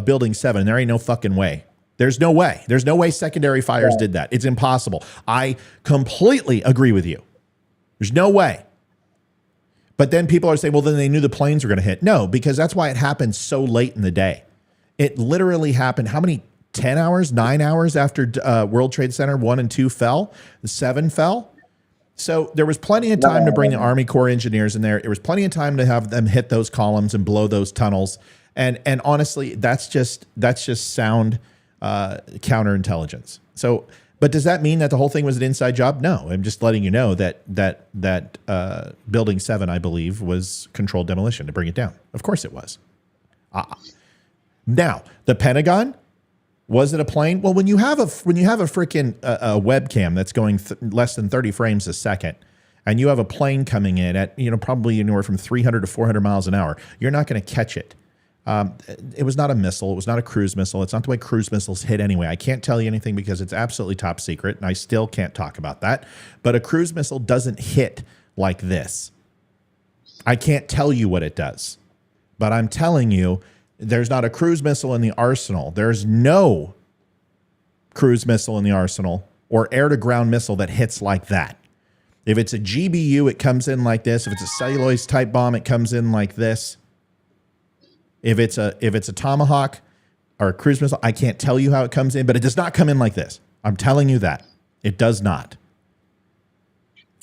Building 7 and there ain't no fucking way. There's no way. There's no way secondary fires did that. It's impossible. I completely agree with you. There's no way. But then people are saying, well, then they knew the planes were going to hit. No, because that's why it happened so late in the day. It literally happened, how many, 10 hours, 9 hours after World Trade Center 1 and 2 fell? The 7 fell? So there was plenty of time to bring the Army Corps engineers in there. There was plenty of time to have them hit those columns and blow those tunnels. And honestly, that's just sound counterintelligence. So, but does that mean that the whole thing was an inside job? No, I'm just letting you know that Building 7, I believe, was controlled demolition to bring it down. Of course it was. Now, the Pentagon, was it a plane? Well, when you have a freaking webcam that's going less than 30 frames a second, and you have a plane coming in at probably anywhere from 300 to 400 miles an hour, you're not going to catch it. It was not a missile. It was not a cruise missile. It's not the way cruise missiles hit anyway. I can't tell you anything because it's absolutely top secret, and I still can't talk about that. But a cruise missile doesn't hit like this. I can't tell you what it does, but I'm telling you, there's not a cruise missile in the arsenal. There's no cruise missile in the arsenal or air-to-ground missile that hits like that. If it's a GBU, it comes in like this. If it's a celluloid-type bomb, it comes in like this. If it's a Tomahawk or a cruise missile, I can't tell you how it comes in, but it does not come in like this. I'm telling you that. It does not.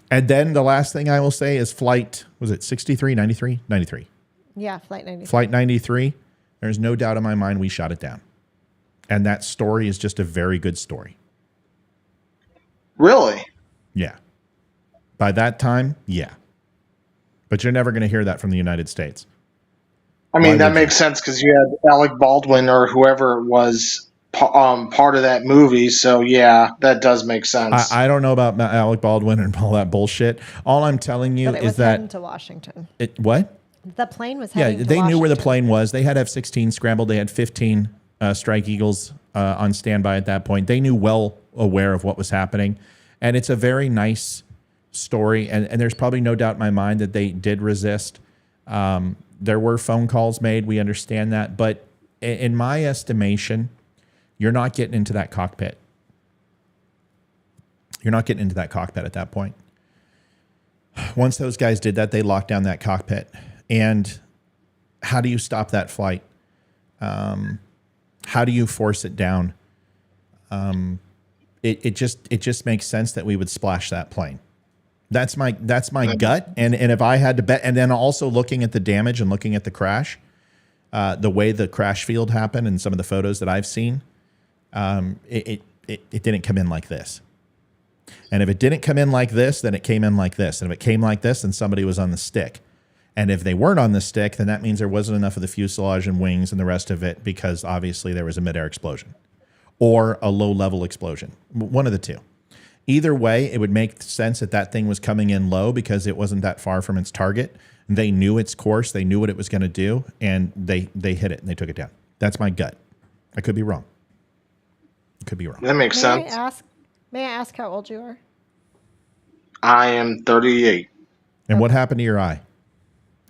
And then the last thing I will say is flight, was it 63, 93? 93. Yeah, Flight 93. Flight 93. There's no doubt in my mind we shot it down. And that story is just a very good story. Really? Yeah. By that time, yeah. But you're never going to hear that from the United States. I mean, that makes sense because you had Alec Baldwin or whoever it was part of that movie. So, yeah, that does make sense. I don't know about Alec Baldwin and all that bullshit. All I'm telling you is that... heading to Washington. What? The plane was heading to Washington. Yeah, they knew where the plane was. They had F-16 scrambled. They had 15 Strike Eagles on standby at that point. They knew well aware of what was happening. And it's a very nice story. And there's probably no doubt in my mind that they did resist. There were phone calls made. We understand that. But in my estimation, you're not getting into that cockpit. You're not getting into that cockpit at that point. Once those guys did that, they locked down that cockpit. And how do you stop that flight? How do you force it down? It just makes sense that we would splash that plane. That's my gut. And if I had to bet, and then also looking at the damage and looking at the crash, the way the crash field happened and some of the photos that I've seen, it didn't come in like this. And if it didn't come in like this, then it came in like this. And if it came like this, then somebody was on the stick. And if they weren't on the stick, then that means there wasn't enough of the fuselage and wings and the rest of it because obviously there was a midair explosion or a low-level explosion. One of the two. Either way, it would make sense that that thing was coming in low because it wasn't that far from its target. They knew its course. They knew what it was going to do, and they hit it, and they took it down. That's my gut. I could be wrong. I could be wrong. That makes sense. May I ask how old you are? I am 38. And what happened to your eye?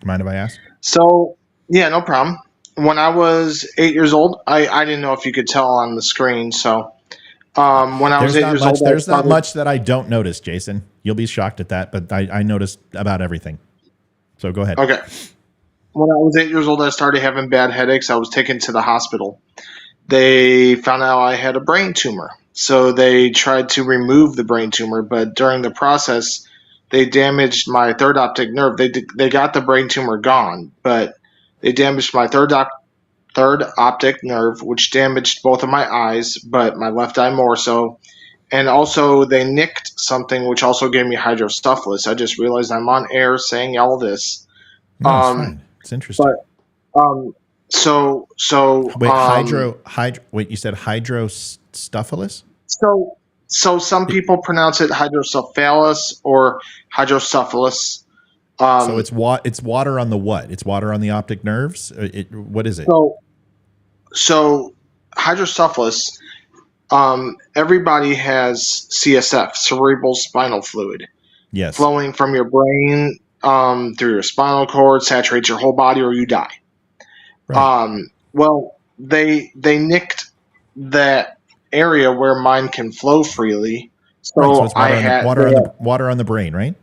Mind if I ask? So, yeah, no problem. When I was 8 years old, I didn't know if you could tell on the screen, so... when I was 8 years old, there's not much that I don't notice, Jason. You'll be shocked at that, but I noticed about everything. So go ahead. Okay. When I was 8 years old, I started having bad headaches. I was taken to the hospital. They found out I had a brain tumor. So they tried to remove the brain tumor, but during the process, they damaged my third optic nerve. They got the brain tumor gone, but they damaged my third optic nerve, which damaged both of my eyes, but my left eye more so. And also, they nicked something, which also gave me hydrocephalus. I just realized I'm on air saying all this. No, it's fine. It's interesting. But Wait, you said hydrocephalus? So some people pronounce it hydrocephalus or hydrocephalus. So it's water on the what? It's water on the optic nerves? What is it? So hydrocephalus, everybody has CSF, cerebral spinal fluid, Yes. flowing from your brain through your spinal cord, saturates your whole body, or you die. Right. Well, they nicked that area where mine can flow freely. So, Right, so it's water on the brain, right?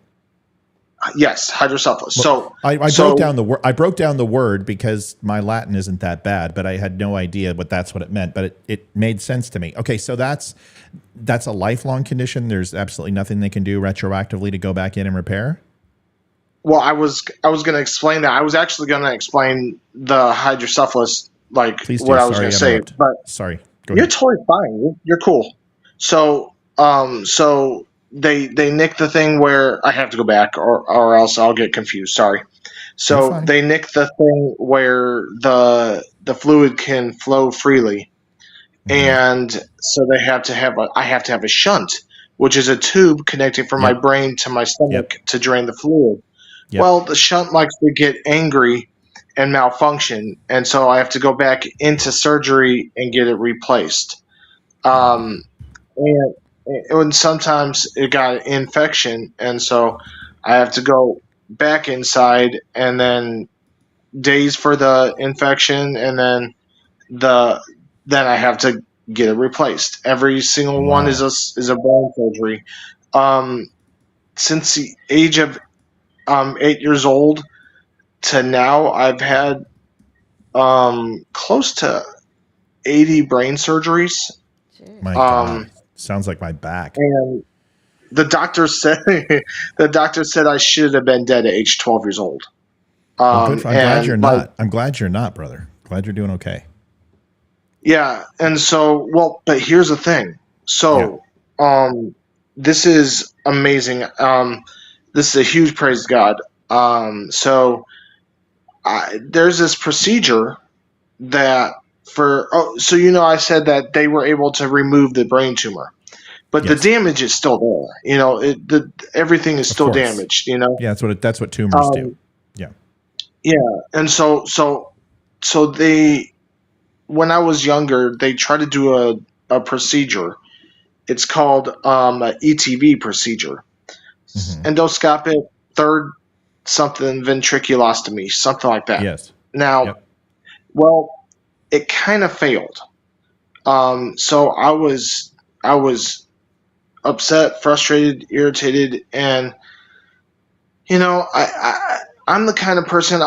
Yes, hydrocephalus. Well, So I broke down the word because my Latin isn't that bad, but I had no idea that's what it meant. But it made sense to me. Okay, so that's a lifelong condition. There's absolutely nothing they can do retroactively to go back in and repair. Well, I was going to explain that. I was actually going to explain the hydrocephalus, Please do. what I was going to say. But sorry, go you're ahead. totally fine. You're cool. So, so they nicked the thing where I have to go back, or else I'll get confused. Sorry. So they nicked the thing where the fluid can flow freely, and so I have to have a shunt, which is a tube connecting from my brain to my stomach to drain the fluid. Yep. Well, the shunt likes to get angry and malfunction, and so I have to go back into surgery and get it replaced. And sometimes it got an infection, and so I have to go back inside, and then days for the infection, and then I have to get it replaced. Every single one is a bone surgery. Since the age of 8 years old to now, I've had close to 80 brain surgeries. My God, sounds like my back. And the doctor said I should have been dead at age 12 years old. Well, good. I'm glad you're not. I'm glad you're not, brother. Glad you're doing okay. Yeah, and so but here's the thing. So, this is amazing. This is a huge praise to God. So there's this procedure that I said that they were able to remove the brain tumor, but the damage is still there. Everything is still damaged. Yeah, that's what tumors do. Yeah, and so they, when I was younger, they tried to do a procedure. It's called a ETV procedure, endoscopic third something ventriculostomy, something like that. Yes. Now, well, it kind of failed. So I was upset, frustrated, irritated, and I'm the kind of person,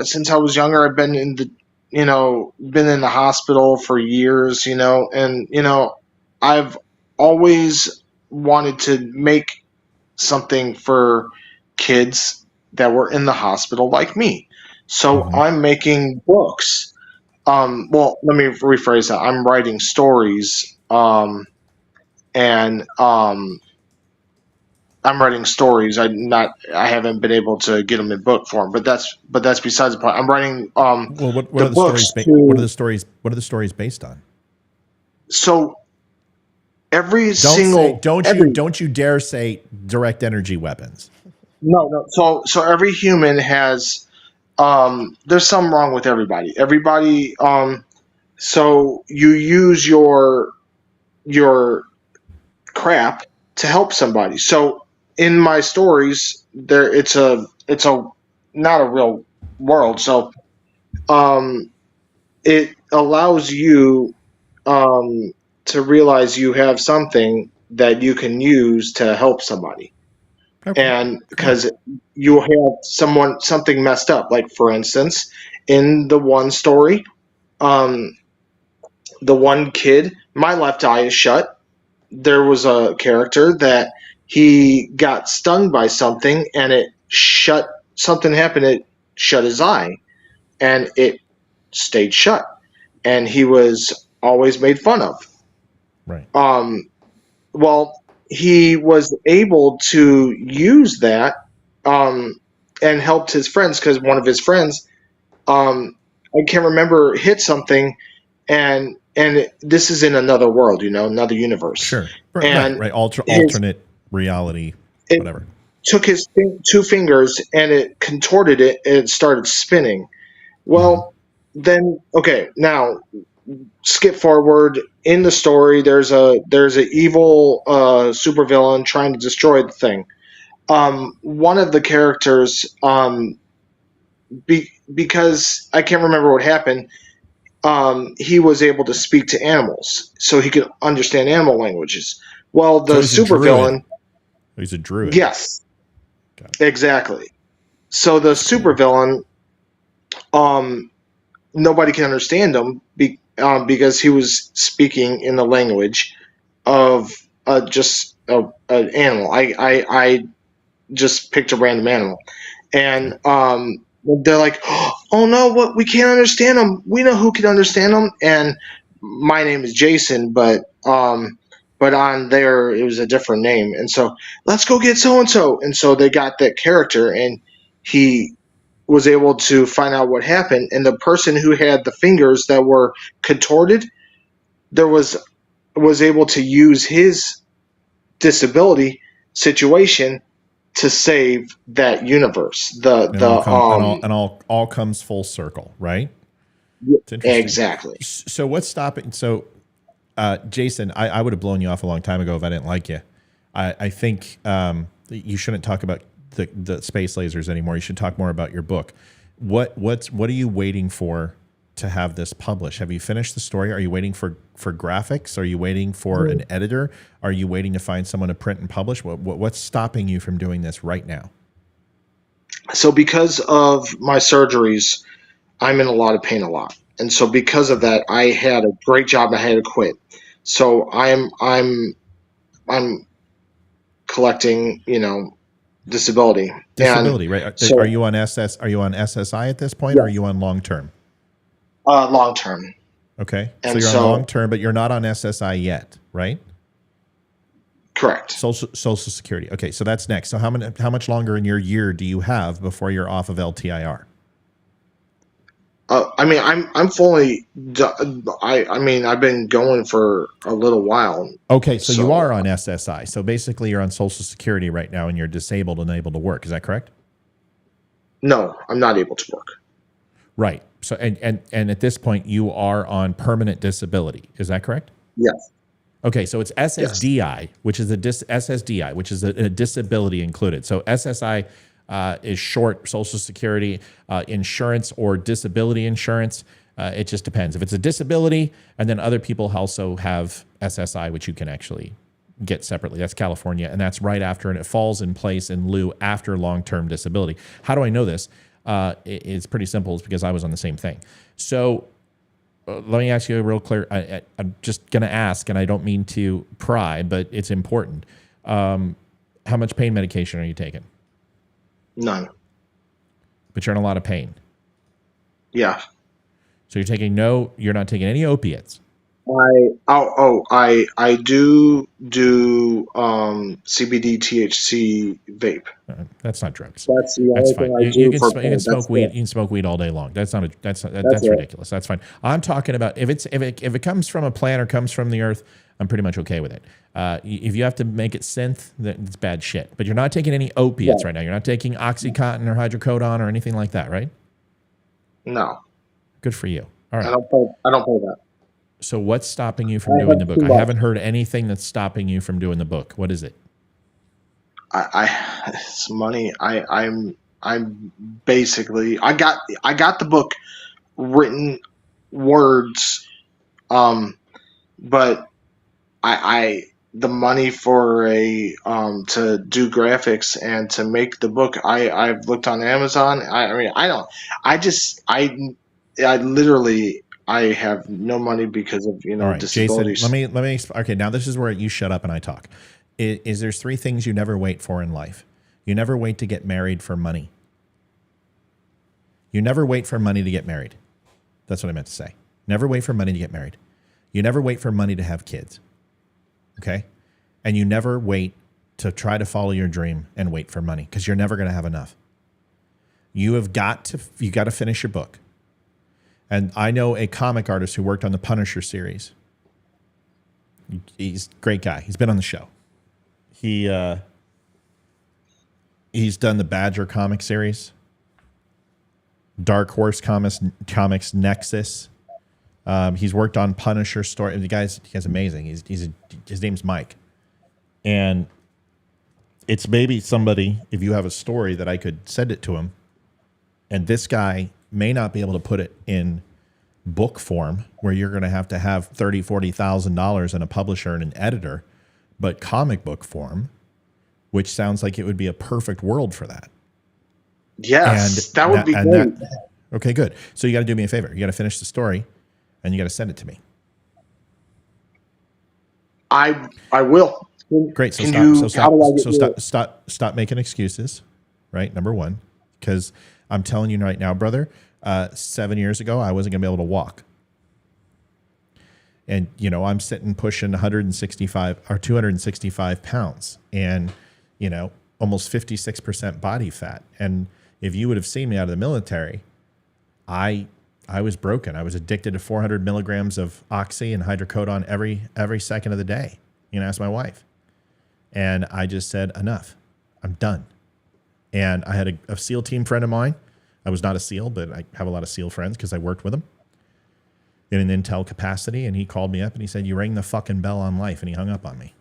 since I was younger, I've been in the hospital for years, and I've always wanted to make something for kids that were in the hospital like me. So I'm making books. Well, let me rephrase that. I'm writing stories, I'm writing stories. I haven't been able to get them in book form, but that's besides the point. I'm writing what are the stories based on? So don't you dare say direct energy weapons. No. So every human has there's something wrong with everybody. Everybody so you use your crap to help somebody. So in my stories, it's a not a real world. So it allows you to realize you have something that you can use to help somebody. Okay. And because you have something messed up, like for instance, in the one story, the one kid, my left eye is shut. There was a character that he got stung by something, and something happened. It shut his eye, and it stayed shut, and he was always made fun of. Right. Well, he was able to use that and helped his friends, because one of his friends I can't remember, hit something, and this is in another world, another universe. Sure. Right. And Right. his, Alternate reality, it whatever. took his two fingers and it contorted it and it started spinning. Mm-hmm. Well, then okay, now skip forward in the story. There's a evil supervillain trying to destroy the thing. One of the characters, because I can't remember what happened, he was able to speak to animals, so he could understand animal languages. Well, the So he's a druid. supervillain, He's a druid. yes, Got it. exactly. So the That's cool. supervillain, nobody can understand him because he was speaking in the language of just an animal. I just picked a random animal, and they're like, "Oh no, what? We can't understand them. We know who can understand them." And my name is Jason, but on there it was a different name, and so let's go get so and so. And so they got that character, and he was able to find out what happened. And the person who had the fingers that were contorted, there was able to use his disability situation to save that universe. All comes full circle, right? It's interesting. Exactly. So what's stopping? So, Jason, I would have blown you off a long time ago if I didn't like you. I think you shouldn't talk about the space lasers anymore. You should talk more about your book. What are you waiting for to have this published? Have you finished the story? Are you waiting for graphics? Are you waiting for an editor? Are you waiting to find someone to print and publish? What's stopping you from doing this right now? So because of my surgeries, I'm in a lot of pain a lot. And so because of that, I had a great job. I had to quit. So I'm collecting, disability. Disability, And right? so, Are you on Are you on SSI at this point, or are yes, you on long term? long term. Okay, And so you're so, on long term, but you're not on SSI yet, right? correct. Social Security. Okay, so that's next. So how much longer in your year do you have before you're off of LTIR? I mean, I'm fully. I mean, I've been going for a little while. Okay, so you are on SSI. So basically, you're on Social Security right now, and you're disabled and able to work. Is that correct? No, I'm not able to work. Right. So and at this point, you are on permanent disability. Is that correct? Yes. Okay, so it's SSDI, which is SSDI, which is a disability included. So SSI is short Social Security insurance or disability insurance. It just depends. If it's a disability, and then other people also have SSI, which you can actually get separately. That's California, and that's right after, and it falls in place in lieu after long-term disability. How do I know this? It's pretty simple. It's because I was on the same thing. So let me ask you a real clear. I'm just going to ask, and I don't mean to pry, but it's important. How much pain medication are you taking? None. But you're in a lot of pain. Yeah. So you're not taking any opiates. I do CBD THC vape. That's not drugs. That's the That's only fine. thing I You do can for you pain. can smoke That's weed. it. You can smoke weed all day long. That's That's ridiculous. That's fine. I'm talking about if it comes from a plant or comes from the earth, I'm pretty much okay with it. If you have to make it synth, that's bad shit. But you're not taking any opiates right now. You're not taking OxyContin or hydrocodone or anything like that, right? No, Good for you. All right. I don't play that. So what's stopping you from I doing the have book? too I much. haven't heard anything that's stopping you from doing the book. What is it? It's money. I'm basically I got the book written words, but I the money for to do graphics and to make the book. I've looked on Amazon. I mean I don't. I literally I have no money because of All right, Jason, disabilities. let me okay, now this is where you shut up and I talk. Is there's three things you never wait for in life. You never wait to get married for money. You never wait for money to get married. That's what I meant to say. Never wait for money to get married. You never wait for money to have kids. Okay? And you never wait to try to follow your dream and wait for money because you're never going to have enough. You got to finish your book. And I know a comic artist who worked on the Punisher series. He's a great guy. He's been on the show. He's done the Badger comic series, Dark Horse Comics Nexus. He's worked on Punisher story. The guy's amazing. His name's Mike, and it's maybe somebody, if you have a story, that I could send it to him, and this guy may not be able to put it in book form where you're going to have $30,000-$40,000 and a publisher and an editor, but comic book form, which sounds like it would be a perfect world for that. Yes, that would be great. Okay, good. So you got to do me a favor. You got to finish the story, and you got to send it to me. I will. Great. So stop making excuses, right? Number one, because I'm telling you right now, brother, 7 years ago, I wasn't going to be able to walk. And, I'm sitting pushing 165 or 265 pounds and, almost 56% body fat. And if you would have seen me out of the military, I was broken. I was addicted to 400 milligrams of oxy and hydrocodone every second of the day. Ask my wife. And I just said, enough. I'm done. And I had a SEAL team friend of mine. I was not a SEAL, but I have a lot of SEAL friends because I worked with them in an intel capacity. And he called me up and he said, you rang the fucking bell on life. And he hung up on me.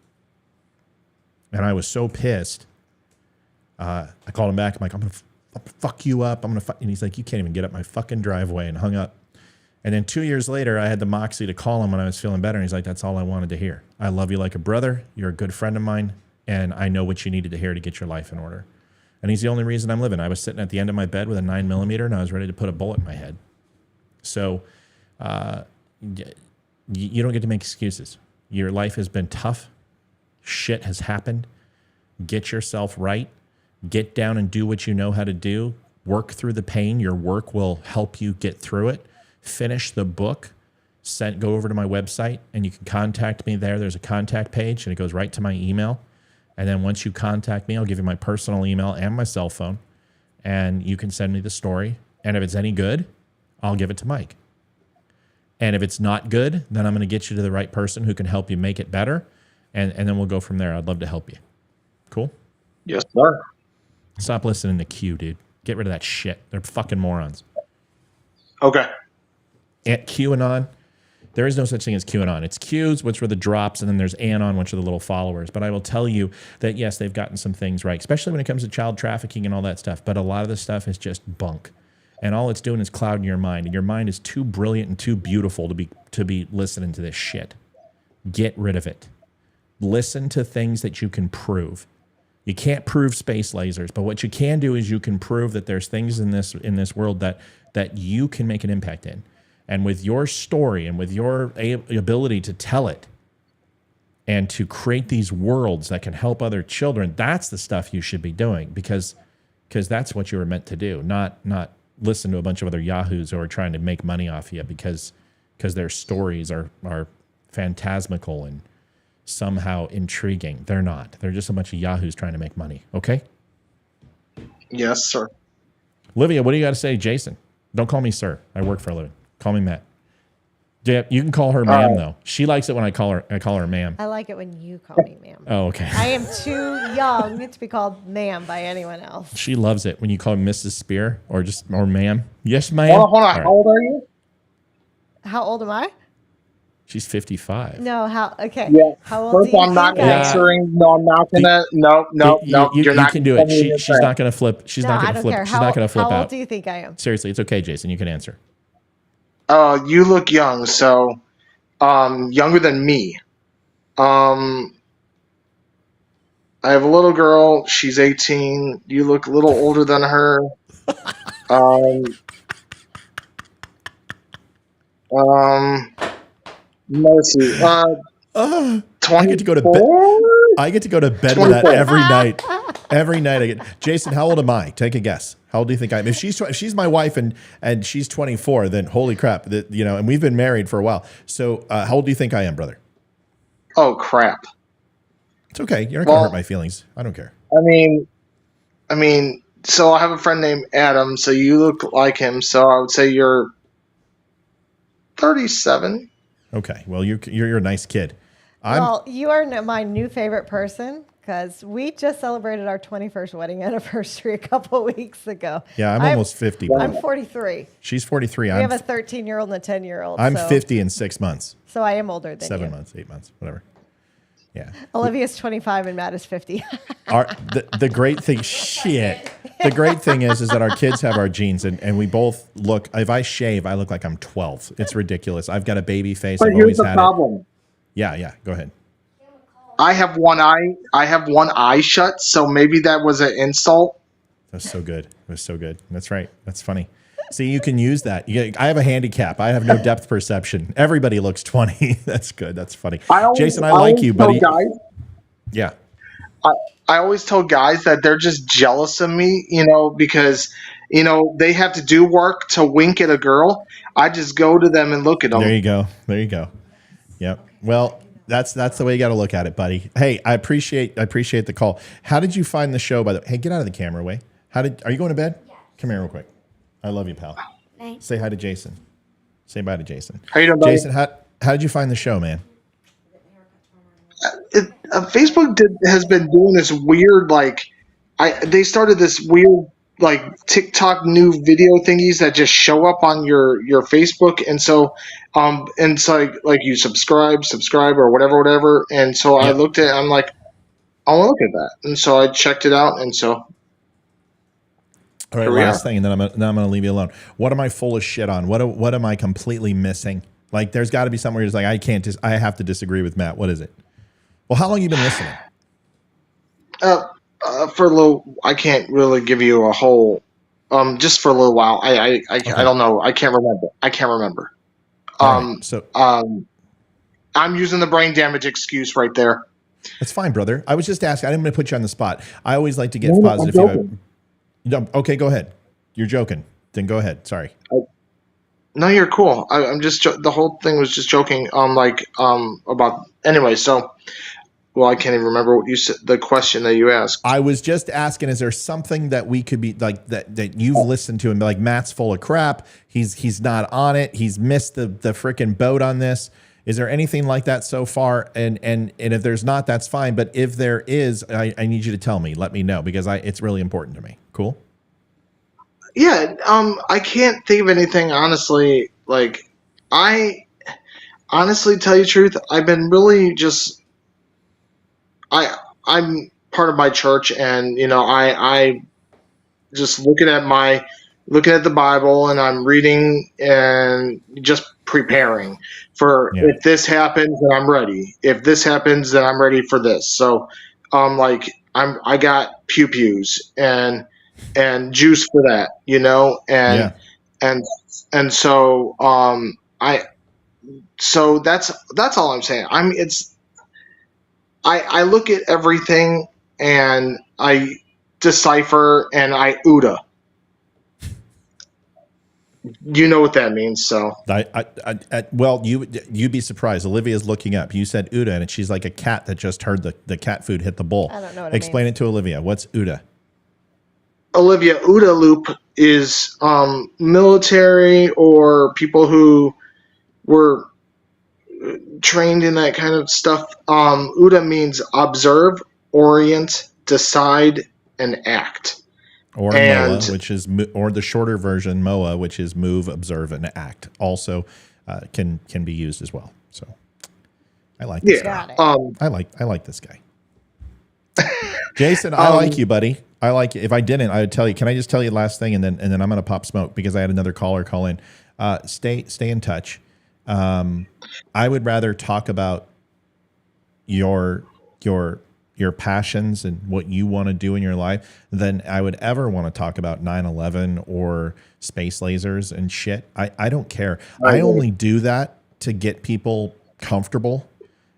And I was so pissed. I called him back. I'm like, I'm going to fuck you up. And he's like, you can't even get up my fucking driveway, and hung up. And then 2 years later, I had the moxie to call him when I was feeling better. And he's like, that's all I wanted to hear. I love you like a brother. You're a good friend of mine. And I know what you needed to hear to get your life in order. And he's the only reason I'm living. I was sitting at the end of my bed with a 9mm, and I was ready to put a bullet in my head. So you don't get to make excuses. Your life has been tough. Shit has happened. Get yourself right. Get down and do what you know how to do. Work through the pain. Your work will help you get through it. Finish the book. Go over to my website, and you can contact me there. There's a contact page, and it goes right to my email. And then once you contact me, I'll give you my personal email and my cell phone, and you can send me the story. And if it's any good, I'll give it to Mike. And if it's not good, then I'm going to get you to the right person who can help you make it better, and then we'll go from there. I'd love to help you. Cool? Yes, sir. Stop listening to Q, dude. Get rid of that shit. They're fucking morons. Okay. At QAnon, there is no such thing as QAnon. It's Qs, which were the drops, and then there's Anon, which are the little followers. But I will tell you that, yes, they've gotten some things right, especially when it comes to child trafficking and all that stuff. But a lot of the stuff is just bunk. And all it's doing is clouding your mind. And your mind is too brilliant and too beautiful to be listening to this shit. Get rid of it. Listen to things that you can prove. You can't prove space lasers, but what you can do is you can prove that there's things in this world that you can make an impact in. And with your story and with your ability to tell it and to create these worlds that can help other children, that's the stuff you should be doing because that's what you were meant to do, not listen to a bunch of other yahoos who are trying to make money off you because their stories are phantasmical and somehow intriguing. They're not. They're just a bunch of yahoos trying to make money. Okay? Yes, sir. Olivia, what do you got to say, Jason? Don't call me sir. I work for a living. Call me Matt. Yeah, you can call her ma'am though. She likes it when I call her ma'am. I like it when you call me ma'am. Oh, okay. I am too young to be called ma'am by anyone else. She loves it when you call her Mrs. Spear or ma'am. Yes, ma'am. Hold on. Right. How old are you? How old am I? She's 55. No, okay. Yeah. How old First, do you I'm not think I am? answering. No, I'm not gonna. No. You You're not. can do it. She's not going to flip. She's No, not I going to don't flip. care. She's not going to flip How old out. do you think I am? Seriously, it's okay, Jason. You can answer. You look young, so younger than me. I have a little girl. She's 18. You look a little older than her. Mercy. I get to go to bed. I get to go to bed with that 24. every night. Every night I get. Jason, how old am I? Take a guess. How old do you think I am? If she's my wife and she's 24, then holy crap, and we've been married for a while. So how old do you think I am, brother? Oh crap. It's okay. You're not gonna hurt my feelings. I don't care. I mean, so I have a friend named Adam. So you look like him. So I would say you're 37. Okay. Well, you're a nice kid. Well, you are my new favorite person because we just celebrated our 21st wedding anniversary a couple of weeks ago. Yeah, I'm almost 50. I'm 43. She's 43. We have a 13-year-old and a 10-year-old. I'm 50 in 6 months. So I am older than 7 you. months, 8 months, whatever. Yeah. Olivia's 25 and Matt is 50. The great thing, the great thing is that our kids have our genes, and we both look. If I shave, I look like I'm 12. It's ridiculous. I've got a baby face. But I've here's always the had problem. it. Yeah. Go ahead. I have one eye shut, so maybe that was an insult. That's so good. It was so good. That's right. That's funny. See, you can use that. I have a handicap. I have no depth perception. Everybody looks 20. That's good. That's funny. Jason, I like you, buddy. Guys, Yeah. I always tell guys that they're just jealous of me, because, they have to do work to wink at a girl. I just go to them and look at them. There you go. Yep. Well, that's the way you got to look at it, buddy. Hey, I appreciate the call. How did you find the show? By the way, hey, get out of the camera way. Are you going to bed? Yeah. Come here real quick. I love you, pal. Thanks. Say hi to Jason. Say bye to Jason. How you doing, buddy? Jason, how did you find the show, man? Facebook has been doing this weird, they started this weird, TikTok new video thingies that just show up on your Facebook, and so, and it's like you subscribe or whatever, and so I looked at it, I'm like, I want to look at that, and so I checked it out, and so. All right, last thing, and then I'm gonna leave you alone. What am I full of shit on? What am I completely missing? Like, there's got to be somewhere you're just like, I have to disagree with Matt. What is it? Well, how long have you been listening? For a little, I can't really give you a whole. Just for a little while. I don't know. I can't remember. Right, so I'm using the brain damage excuse right there. that's fine, brother. I was just asking. I didn't want to put you on the spot. I always like to get positive feedback. No, okay, go ahead. You're joking. Then go ahead. Sorry. No, you're cool. I'm just the whole thing was just joking. About anyway. So, well, I can't even remember what you said. The question that you asked. I was just asking: is there something that we could be like that you've listened to and be like, Matt's full of crap. He's not on it. He's missed the freaking boat on this. Is there anything like that so far? And if there's not, that's fine. But if there is, I need you to tell me. Let me know because it's really important to me. Cool. Yeah. I can't think of anything honestly. Like, I honestly tell you the truth. I've been really just. I'm part of my church, and I just looking at the Bible, and I'm reading and just preparing for if this happens, then I'm ready. If this happens, then I'm ready for this. So, I got pews and juice for that, and so so that's all I'm saying. I look at everything and I decipher and I OODA. You know what that means, so. Well, you'd be surprised. Olivia's looking up. You said OODA, and she's like a cat that just heard the cat food hit the bowl. I don't know what Explain it to Olivia. What's OODA? Olivia, OODA loop is military or people who were trained in that kind of stuff. OODA means observe, orient, decide, and act. Or MOA, which is, or the shorter version, MOA, which is move, observe, and act. Also, can be used as well. So, I like this guy. I like this guy. Jason, I like you, buddy. I like you. If I didn't, I would tell you. Can I just tell you the last thing, and then I'm going to pop smoke because I had another caller call in. Stay in touch. I would rather talk about your passions and what you want to do in your life than I would ever want to talk about 9/11 or space lasers and shit. I don't care. I only do that to get people comfortable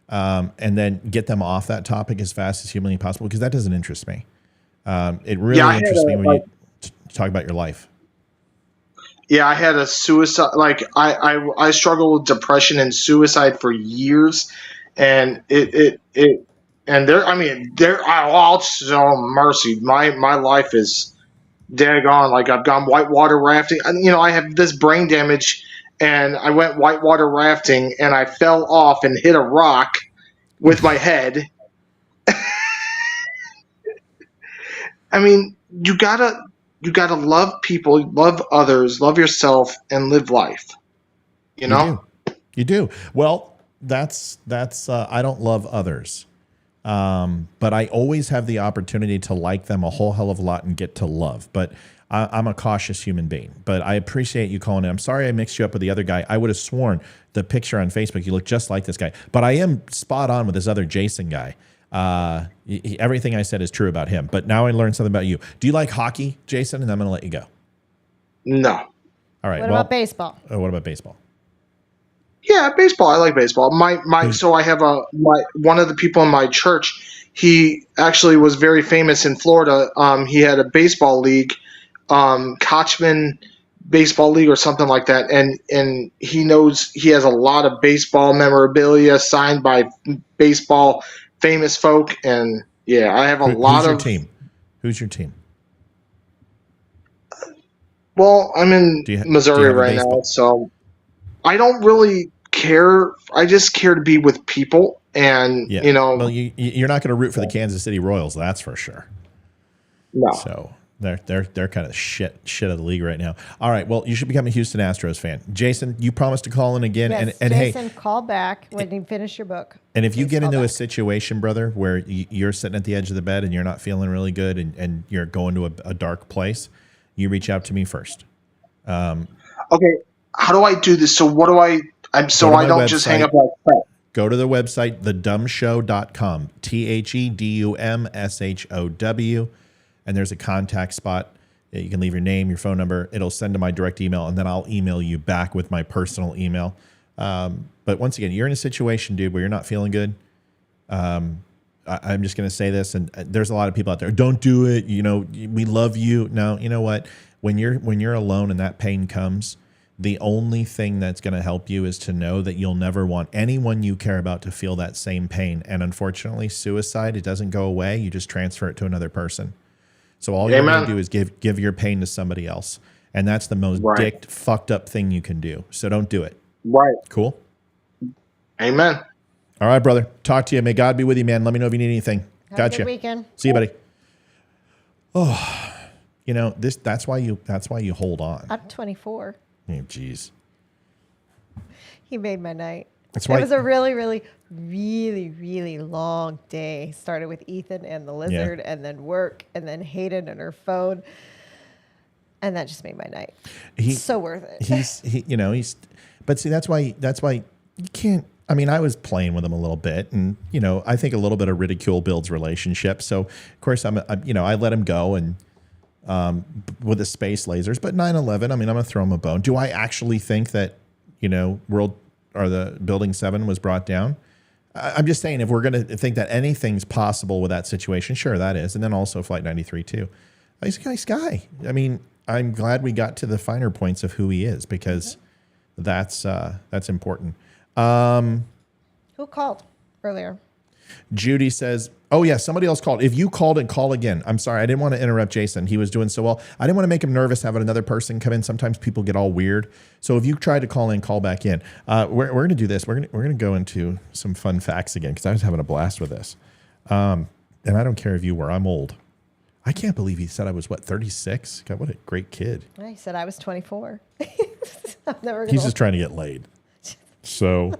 and then get them off that topic as fast as humanly possible because that doesn't interest me. It really interests me when you talk about your life. Yeah, I had a suicide. Like I struggled with depression and suicide for years, and oh mercy, my life is daggone. Like I've gone whitewater rafting. And, I have this brain damage, and I went whitewater rafting, and I fell off and hit a rock with my head. I mean, you gotta love people, love others, love yourself, and live life. You know? You do. Well, that's I don't love others. But I always have the opportunity to like them a whole hell of a lot and get to love. But I'm a cautious human being. But I appreciate you calling in. I'm sorry I mixed you up with the other guy. I would have sworn the picture on Facebook, you look just like this guy. But I am spot on with this other Jason guy. Everything I said is true about him. But now I learned something about you. Do you like hockey, Jason? And I'm going to let you go. No. All right. What about baseball? What about baseball? Yeah, baseball. I like baseball. So I have one of the people in my church. He actually was very famous in Florida. He had a baseball league, Kochman Baseball League or something like that. And he has a lot of baseball memorabilia signed by baseball famous folk. And yeah, I have a lot of. Who's your team? Who's your team? Well, I'm in Missouri right now, so I don't really care. I just care to be with people, and Well, you're not going to root for the Kansas City Royals, that's for sure. No. So they're kind of shit of the league right now. All right, well, you should become a Houston Astros fan. Jason, you promised to call in again, Yes, and Jason, hey, call back when you finish your book. and if you Please get call into a back. situation, brother, where you're sitting at the edge of the bed and you're not feeling really good, and you're going to a dark place, you reach out to me first. Okay, how do I do this? So what do I? I don't just hang up like that. Go to the website, thedumshow.com, THEDUMSHOW, and there's a contact spot. You can leave your name, your phone number. It'll send to my direct email, and then I'll email you back with my personal email. But once again, you're in a situation, dude, where you're not feeling good. I'm just going to say this, and there's a lot of people out there. Don't do it. We love you. No, you know what? When you're alone and that pain comes, the only thing that's going to help you is to know that you'll never want anyone you care about to feel that same pain. And unfortunately, suicide, it doesn't go away. You just transfer it to another person. So all you're going to do is give your pain to somebody else. And that's the most fucked up thing you can do. So don't do it. Right. Cool? Amen. All right, brother. Talk to you. May God be with you, man. Let me know if you need anything. Have Gotcha. a good weekend. See you, buddy. Oh, that's why you hold on. I'm 24. Oh, jeez. He made my night. That's It why was a really, really, really, really long day. Started with Ethan and the lizard, and then work, and then Hayden and her phone, and that just made my night. So worth it. But see, that's why you can't. I mean, I was playing with him a little bit, and I think a little bit of ridicule builds relationships. So of course I let him go and with the space lasers. But 9/11, I mean, I'm gonna throw him a bone. Do I actually think that the Building 7 was brought down? I'm just saying, if we're gonna think that anything's possible with that situation, sure, that is, and then also Flight 93 too. He's a nice guy. I mean, I'm glad we got to the finer points of who he is, because that's important. Who called earlier? Judy says, oh yeah, somebody else called. If you called and call again. I'm sorry, I didn't want to interrupt Jason. He was doing so well. I didn't want to make him nervous having another person come in. Sometimes people get all weird. So if you try to call in, call back in. We're going to do this. We're going to go into some fun facts again, because I was having a blast with this. And I don't care if you were. I'm old. I can't believe he said I was, 36? God, what a great kid. He said I was 24. He's just trying to get laid. So...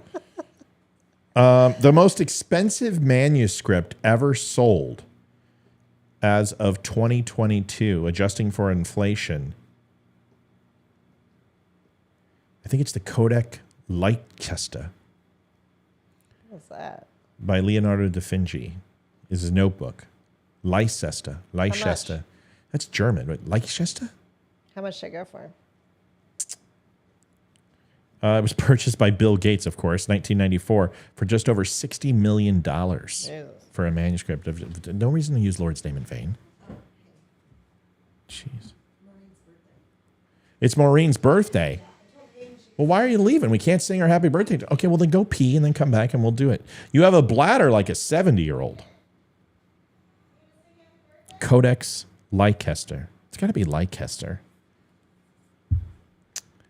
the most expensive manuscript ever sold as of 2022, adjusting for inflation, I think it's the Codex Leicester. What's that? By Leonardo da Vinci. Is his notebook. Leicester. That's German, right? Leicester? How much did I go for? It was purchased by Bill Gates, of course, 1994, for just over $60 million for a manuscript. No reason to use Lord's name in vain. Jeez. It's Maureen's birthday. Well, why are you leaving? We can't sing her happy birthday. Okay, well, then go pee and then come back and we'll do it. You have a bladder like a 70-year-old. Codex Leicester. It's got to be Leicester.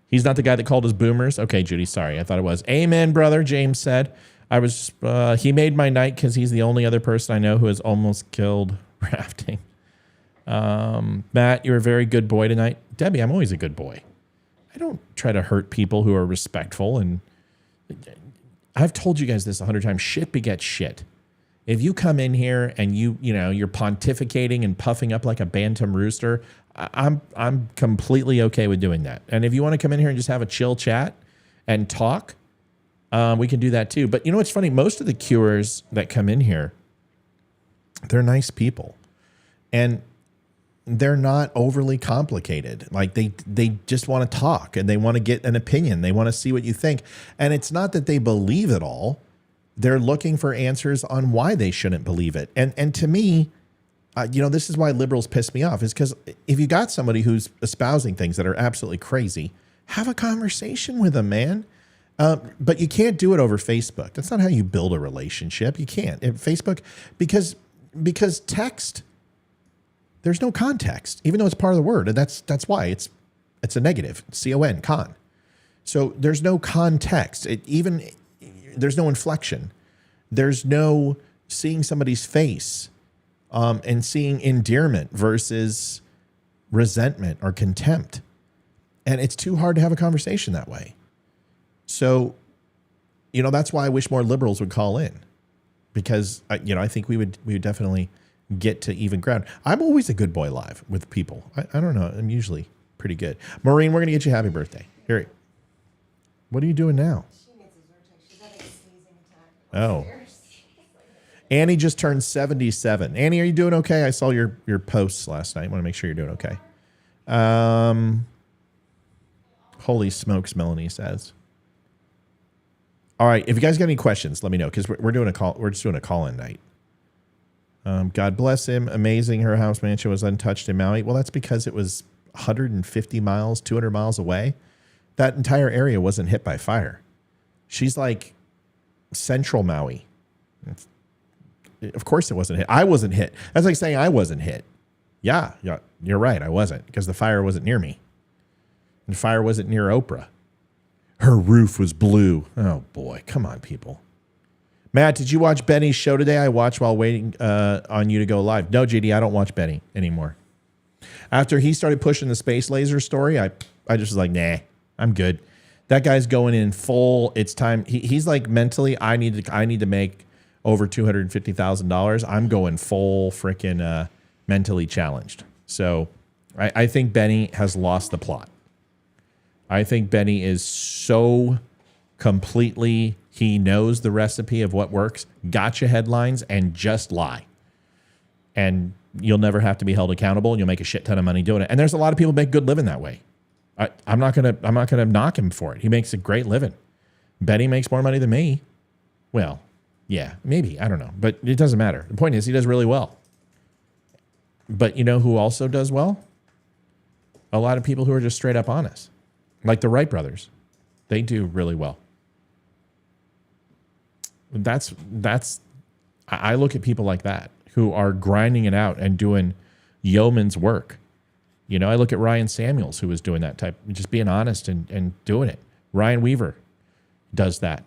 He's not the guy that called us boomers. Okay, Judy, sorry. I thought it was. Amen, brother, James said. He made my night because he's the only other person I know who has almost killed rafting. Matt, you're a very good boy tonight. Debbie, I'm always a good boy. I don't try to hurt people who are respectful. And I've told you guys this 100 times. Shit begets shit. If you come in here and you're pontificating and puffing up like a bantam rooster, I'm completely okay with doing that. And if you want to come in here and just have a chill chat and talk, we can do that too. But you know what's funny? Most of the curers that come in here, they're nice people, and they're not overly complicated. Like they just want to talk and they want to get an opinion. They want to see what you think. And it's not that they believe it all. They're looking for answers on why they shouldn't believe it. And to me, this is why liberals piss me off, is because if you got somebody who's espousing things that are absolutely crazy, have a conversation with them, man. But you can't do it over Facebook. That's not how you build a relationship. You can't. Facebook, because text, there's no context, even though it's part of the word. And that's why it's a negative, C-O-N, con. So there's no context. There's no inflection. There's no seeing somebody's face and seeing endearment versus resentment or contempt. And it's too hard to have a conversation that way. So, that's why I wish more liberals would call in, because, I think we would definitely get to even ground. I'm always a good boy live with people. I don't know. I'm usually pretty good. Maureen, we're going to get you happy birthday. Here. What are you doing now? Oh. Annie just turned 77. Annie, are you doing okay? I saw your posts last night. I want to make sure you're doing okay. Holy smokes, Melanie says. All right, if you guys got any questions, let me know, because we're doing a call. We're just doing a call-in night. God bless him. Amazing. Her house mansion was untouched in Maui. Well, that's because it was 150 miles, 200 miles away. That entire area wasn't hit by fire. She's like central Maui. Of course it wasn't hit. I wasn't hit. That's like saying I wasn't hit. Yeah, you're right. I wasn't, because the fire wasn't near me. And the fire wasn't near Oprah. Her roof was blue. Oh, boy. Come on, people. Matt, did you watch Benny's show today? I watched while waiting on you to go live. No, JD, I don't watch Benny anymore. After he started pushing the space laser story, I just was like, nah, I'm good. That guy's going in full. It's time. He's like, mentally, I need to make over $250,000. I'm going full freaking mentally challenged. So I think Benny has lost the plot. I think Benny is so completely, he knows the recipe of what works, gotcha headlines, and just lie. And you'll never have to be held accountable, and you'll make a shit ton of money doing it. And there's a lot of people who make good living that way. I'm not gonna knock him for it. He makes a great living. Benny makes more money than me. Well, yeah, maybe. I don't know. But it doesn't matter. The point is, he does really well. But you know who also does well? A lot of people who are just straight up honest. Like the Wright brothers. They do really well. I look at people like that who are grinding it out and doing yeoman's work. I look at Ryan Samuels, who was doing that type, just being honest and doing it. Ryan Weaver does that.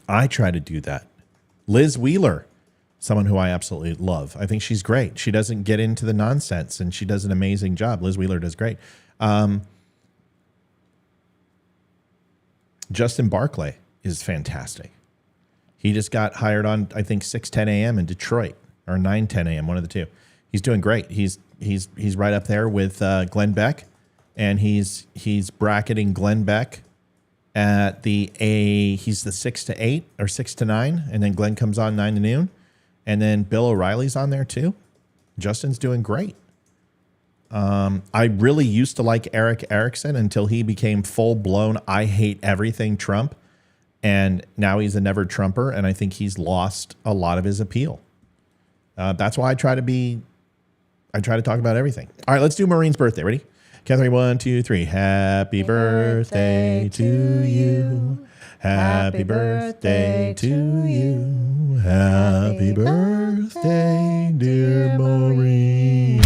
I try to do that. Liz Wheeler, someone who I absolutely love. I think she's great. She doesn't get into the nonsense, and she does an amazing job. Liz Wheeler does great. Justin Barclay is fantastic. He just got hired on, I think, 6:10 a.m. in Detroit, or 9:10 a.m., one of the two. He's doing great. He's right up there with Glenn Beck, and he's bracketing Glenn Beck at he's the 6 to 8 or 6 to 9, and then Glenn comes on 9 to noon, and then Bill O'Reilly's on there too. Justin's doing great. I really used to like Eric Erickson until he became full-blown I hate everything Trump, and now he's a never Trumper, and I think he's lost a lot of his appeal. That's why I try to talk about everything. All right, let's do Maureen's birthday. Ready? Count 3, 1, 2, 3. Happy birthday to you. Happy birthday to you. Happy birthday, dear Maureen.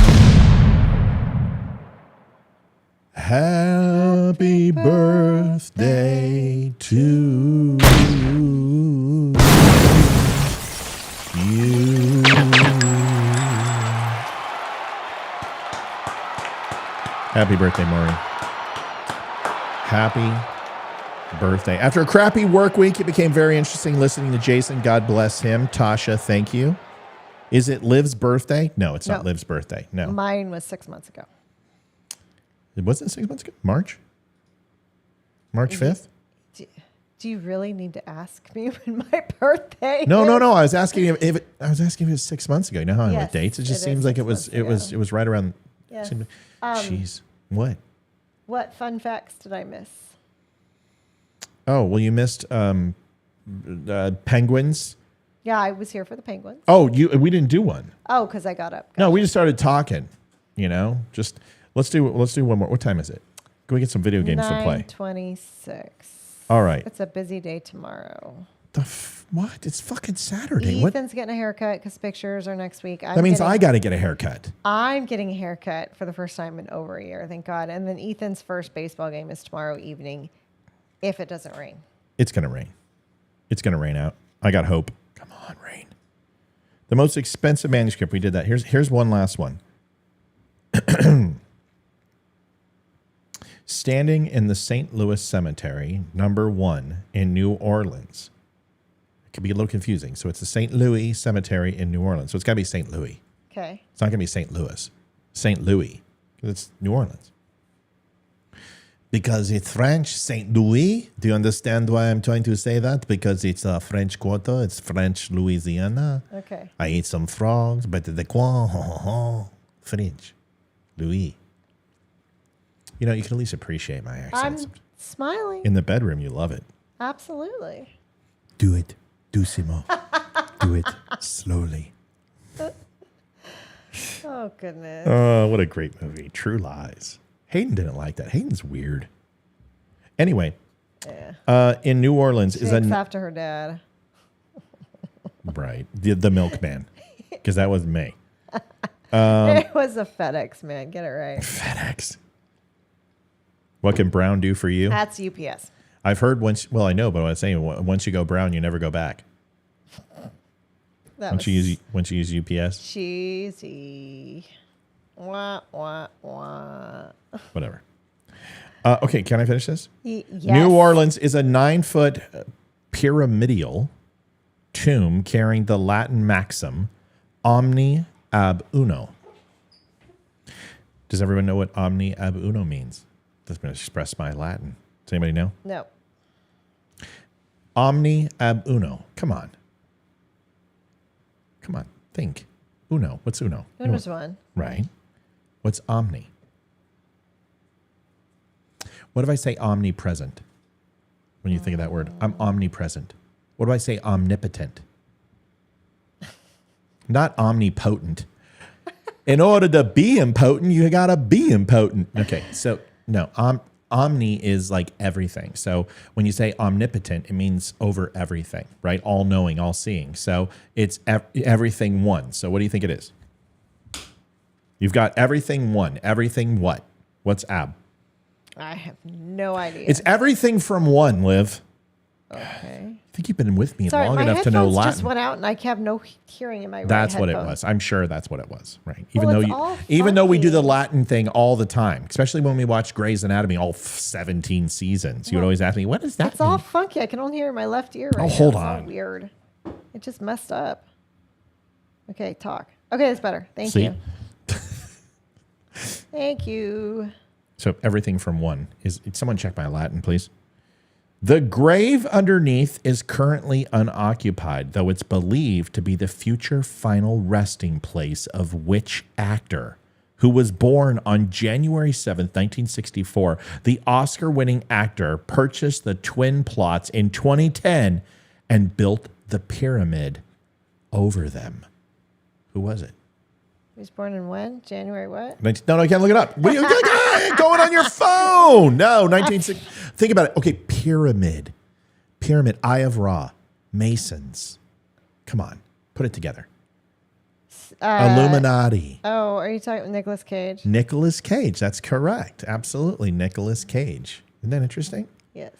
Happy Happy birthday to you. Happy birthday, Maury. Happy birthday. After a crappy work week, it became very interesting listening to Jason. God bless him. Tasha, thank you. Is it Liv's birthday? No, it's not Liv's birthday. No. Mine was 6 months ago. It wasn't 6 months ago? March 5th? Do you really need to ask me when my birthday No. is? I was asking if it was 6 months ago. You know how I Yes, with dates? It just it seems is like 6 it was months ago. right around. Yes. Jeez. What? What fun facts did I miss? Oh, well, you missed penguins. Yeah, I was here for the Penguins. Oh, we didn't do one. Oh, because I got up. No, we just started talking. Just let's do one more. What time is it? Can we get some video games to play? 9:26. All right. It's a busy day tomorrow. What? It's fucking Saturday. What? Ethan's getting a haircut because pictures are next week. That means I got to get a haircut. I'm getting a haircut for the first time in over a year, thank God. And then Ethan's first baseball game is tomorrow evening, if it doesn't rain. It's gonna rain. It's gonna rain out. I got hope. Come on, rain. The most expensive manuscript. We did that. Here's one last one. Standing in the St. Louis Cemetery, number 1 in New Orleans. It could be a little confusing. So it's the St. Louis Cemetery in New Orleans. So it's got to be St. Louis. Okay. It's not going to be St. Louis. St. Louis. Because it's New Orleans. Because it's French, St. Louis. Do you understand why I'm trying to say that? Because it's a French Quarter. It's French Louisiana. Okay. I ate some frogs, but the coin, French. Louis. You can at least appreciate my accent. I'm smiling. In the bedroom, you love it. Absolutely. Do it. Doucement. Do it slowly. Oh, goodness. Oh, what a great movie. True Lies. Hayden didn't like that. Hayden's weird. Anyway, in New Orleans She takes after her dad. Right. The milkman. Because that was me. It was a FedEx, man. Get it right. FedEx. What can brown do for you? That's UPS. I've heard I know, but I was saying once you go brown, you never go back. Once you use UPS. Cheesy. Wah, wah, wah. Whatever. Okay, can I finish this? Yes. New Orleans is a 9-foot pyramidal tomb carrying the Latin maxim, omni ab uno. Does everyone know what omni ab uno means? That's going to express my Latin. Does anybody know? No. Omni ab uno. Come on. Think. Uno. What's uno? Uno's one. Right. What's omni? What if I say omnipresent? When you think of that word, I'm omnipresent. What do I say omnipotent? Not omnipotent. In order to be impotent, you got to be impotent. Okay, so no, omni is like everything. So when you say omnipotent, it means over everything, right? All knowing, all seeing. So it's everything one. So what do you think it is? You've got everything one. Everything what? What's ab? I have no idea. It's everything from one, Liv. Okay. I think you've been with me Sorry, long my enough to know headphones Latin. just went out and I have no hearing in my right That's what it headphone. was. I'm sure that's what it was, right? Well, Even though we do the funky. Latin thing all the time, especially when we watch Grey's Anatomy, all 17 seasons, you would always ask me, "What does that It's mean?" all funky. I can only hear my left ear right now. hold It's all on. weird. It just messed up. Okay, talk. Okay, that's better. Thank See? you. Thank you. So everything from one is. Someone check my Latin, please. The grave underneath is currently unoccupied, though it's believed to be the future final resting place of which actor, who was born on January 7th, 1964. The Oscar-winning actor purchased the twin plots in 2010 and built the pyramid over them. Who was it? He was born in when? January what? No, I can't look it up. What are you going on your phone? No, 1960. Think about it. Okay, pyramid. Eye of Ra. Masons. Come on, put it together. Illuminati. Oh, are you talking Nicolas Cage? Nicolas Cage. That's correct. Absolutely, Nicolas Cage. Isn't that interesting? Yes.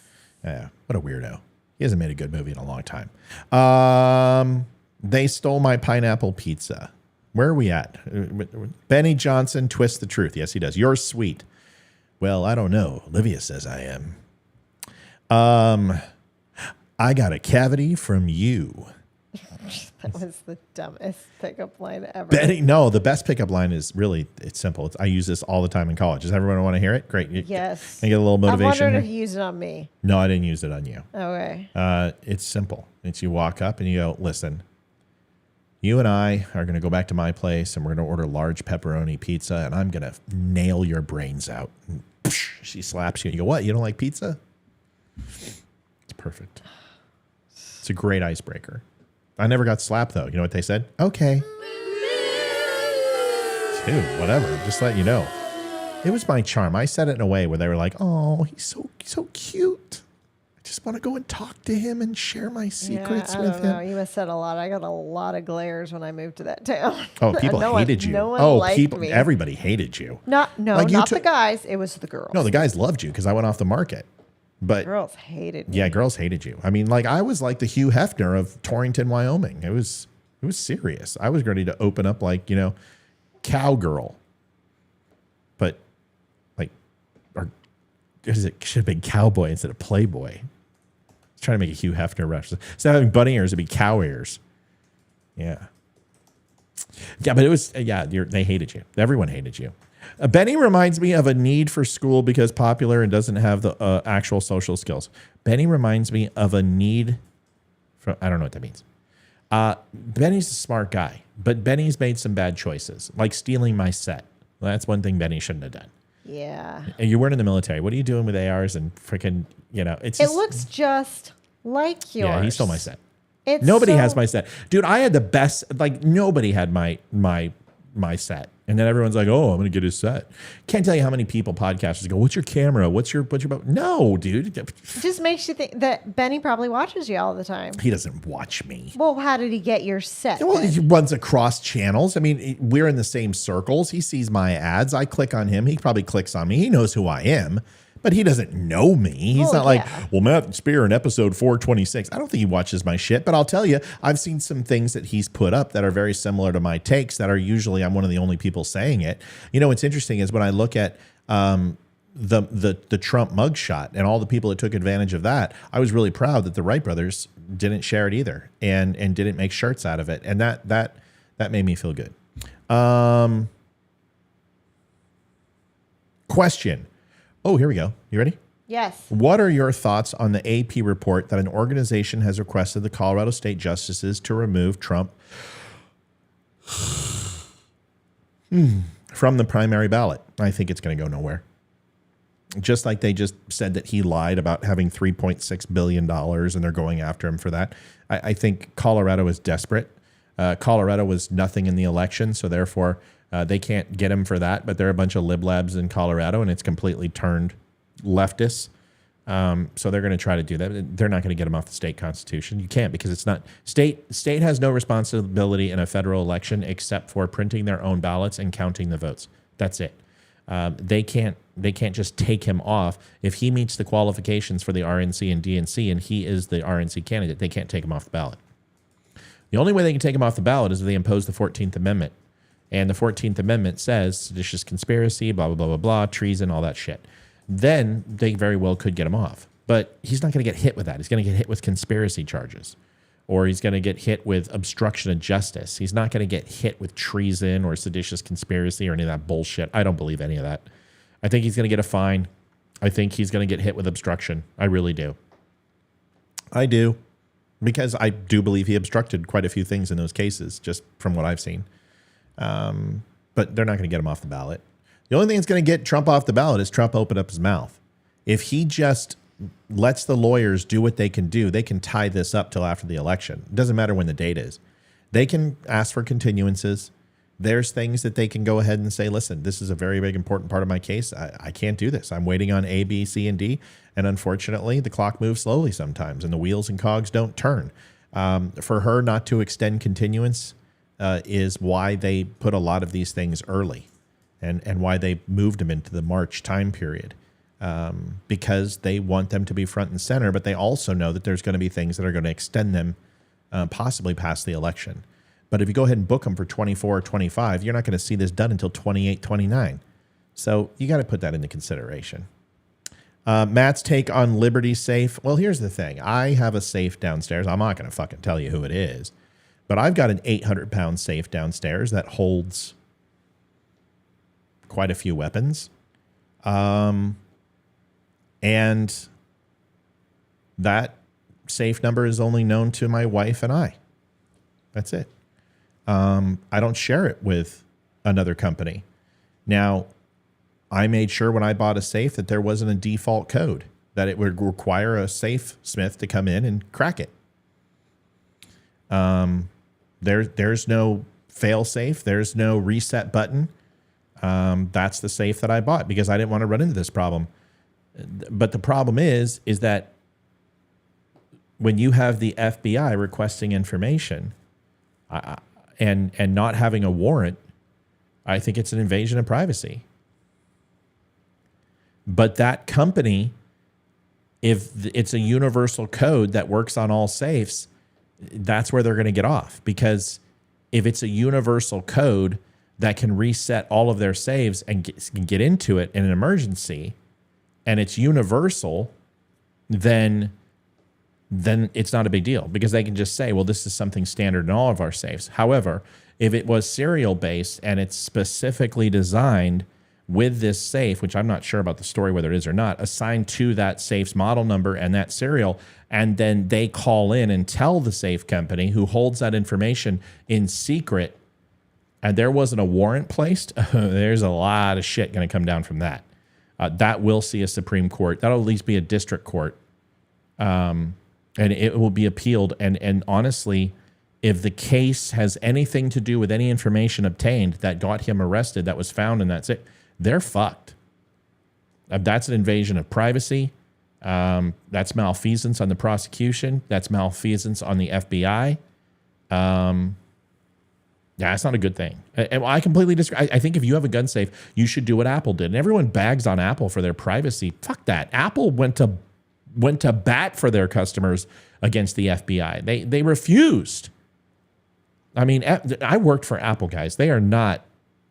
Yeah, what a weirdo. He hasn't made a good movie in a long time. They stole my pineapple pizza. Where are we at? Benny Johnson twists the truth. Yes, he does. You're sweet. Well, I don't know. Olivia says I am. I got a cavity from you. That was the dumbest pickup line ever. Benny, no, the best pickup line is really, it's simple. I use this all the time in college. Does everyone want to hear it? Great. Yes. Can I get a little motivation? I'm wondering here? if you used it on me. No, I didn't use it on you. Okay. It's simple. It's you walk up and you go, listen, you and I are going to go back to my place and we're going to order large pepperoni pizza and I'm going to nail your brains out. And she slaps you. You go, what? You don't like pizza? It's perfect. It's a great icebreaker. I never got slapped, though. You know what they said? Okay. Dude, whatever. Just let you know. It was my charm. I said it in a way where they were like, oh, he's so cute. I just want to go and talk to him and share my secrets I with don't him. know. You must have said a lot. I got a lot of glares when I moved to that town. Oh, people hated you. No one liked me. Everybody hated you. Not Like, the guys. It was the girls. No, the guys loved you because I went off the market. But girls hated me. yeah, girls hated you. I mean, like I was like the Hugh Hefner of Torrington, Wyoming. It was serious. I was ready to open up like, cowgirl. But like, or it should have been cowboy instead of playboy. I was trying to make a Hugh Hefner reference. Instead of having bunny ears, it'd be cow ears. Yeah. Yeah, but it was, they hated you. Everyone hated you. Benny reminds me of a need for school because popular and doesn't have the actual social skills. Benny reminds me of a need for, I don't know what that means. Benny's a smart guy, but Benny's made some bad choices, like stealing my set. Well, that's one thing Benny shouldn't have done. Yeah. And you weren't in the military. What are you doing with ARs and freaking, it's It just, looks just like yours. yeah, he stole my set. It's Nobody has my set. Dude, I had the best, like nobody had my set. And then everyone's like, oh, I'm going to get his set. Can't tell you how many people, podcasters go, what's your camera? What's your, no, dude. It just makes you think that Benny probably watches you all the time. He doesn't watch me. Well, how did he get your set? Well, then? he runs across channels. I mean, we're in the same circles. He sees my ads. I click on him. He probably clicks on me. He knows who I am. But he doesn't know me. He's not like, well, Matt Spear in episode 426. I don't think he watches my shit, but I'll tell you, I've seen some things that he's put up that are very similar to my takes that are usually, I'm one of the only people saying it. What's interesting is when I look at the Trump mugshot and all the people that took advantage of that, I was really proud that the Wright brothers didn't share it either and didn't make shirts out of it. And that made me feel good. Question. Oh, here we go. You ready? Yes. What are your thoughts on the AP report that an organization has requested the Colorado state justices to remove Trump from the primary ballot? I think it's going to go nowhere. Just like they just said that he lied about having $3.6 billion and they're going after him for that. I think Colorado is desperate. Colorado was nothing in the election, so therefore they can't get him for that. But there are a bunch of lib labs in Colorado, and it's completely turned leftists. So they're going to try to do that. They're not going to get him off the state constitution. You can't, because it's not state has no responsibility in a federal election except for printing their own ballots and counting the votes. That's it. They can't just take him off. If he meets the qualifications for the RNC and DNC and he is the RNC candidate, they can't take him off the ballot. The only way they can take him off the ballot is if they impose the 14th Amendment. And the 14th Amendment says seditious conspiracy, blah, blah, blah, blah, blah, treason, all that shit. Then they very well could get him off. But he's not going to get hit with that. He's going to get hit with conspiracy charges. Or he's going to get hit with obstruction of justice. He's not going to get hit with treason or seditious conspiracy or any of that bullshit. I don't believe any of that. I think he's going to get a fine. I think he's going to get hit with obstruction. I really do. I do. Because I do believe he obstructed quite a few things in those cases, just from what I've seen. But they're not going to get him off the ballot. The only thing that's going to get Trump off the ballot is Trump open up his mouth. If he just lets the lawyers do what they can do, they can tie this up till after the election. It doesn't matter when the date is. They can ask for continuances. There's things that they can go ahead and say, listen, this is a very big important part of my case. I can't do this. I'm waiting on A, B, C, and D. And unfortunately, the clock moves slowly sometimes and the wheels and cogs don't turn. For her not to extend continuance is why they put a lot of these things early and why they moved them into the March time period. because they want them to be front and center, but they also know that there's going to be things that are going to extend them possibly past the election. But if you go ahead and book them for 24 or 25, you're not going to see this done until 28, 29. So you got to put that into consideration. Matt's take on Liberty Safe. Well, here's the thing. I have a safe downstairs. I'm not going to fucking tell you who it is, but I've got an 800-pound safe downstairs that holds quite a few weapons. And that safe number is only known to my wife and I. That's it. I don't share it with another company. Now, I made sure when I bought a safe that there wasn't a default code, that it would require a safe smith to come in and crack it. There's no fail safe. There's no reset button. That's the safe that I bought because I didn't want to run into this problem. But the problem is that when you have the FBI requesting information and not having a warrant, I think it's an invasion of privacy. But that company, if it's a universal code that works on all safes, that's where they're going to get off. Because if it's a universal code that can reset all of their saves and get into it in an emergency, and it's universal, then it's not a big deal because they can just say, well, this is something standard in all of our safes. However, if it was serial based and it's specifically designed with this safe, which I'm not sure about the story, whether it is or not, assigned to that safe's model number and that serial, and then they call in and tell the safe company who holds that information in secret, and there wasn't a warrant placed, there's a lot of shit going to come down from that. That will see a Supreme Court. That'll at least be a district court. And it will be appealed. And honestly, if the case has anything to do with any information obtained that got him arrested, that was found, and that's it, they're fucked. That's an invasion of privacy. That's malfeasance on the prosecution. That's malfeasance on the FBI. Yeah, it's not a good thing. I completely disagree. I think if you have a gun safe, you should do what Apple did. And everyone bags on Apple for their privacy. Fuck that. Apple went to bat for their customers against the FBI. They refused. I mean, I worked for Apple, guys. They are not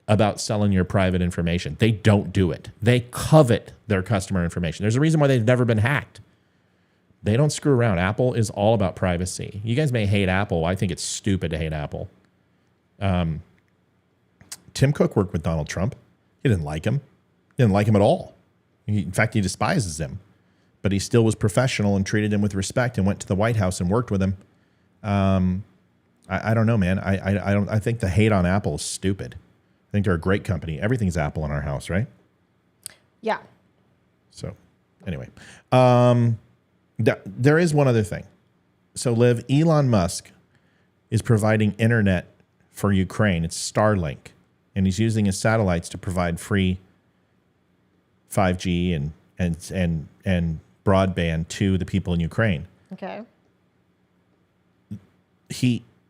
about selling your private information. They don't do it. They covet their customer information. There's a reason why they've never been hacked. They don't screw around. Apple is all about privacy. You guys may hate Apple. I think it's stupid to hate Apple. Tim Cook worked with Donald Trump. He didn't like him. He didn't like him at all. In fact, he despises him. But he still was professional and treated him with respect and went to the White House and worked with him. I don't know, man. I think the hate on Apple is stupid. I think they're a great company. Everything's Apple in our house, right? Yeah. So, anyway, there is one other thing. So, Liv, Elon Musk is providing internet for Ukraine. It's Starlink, and he's using his satellites to provide free 5G and broadband to the people in Ukraine. Okay.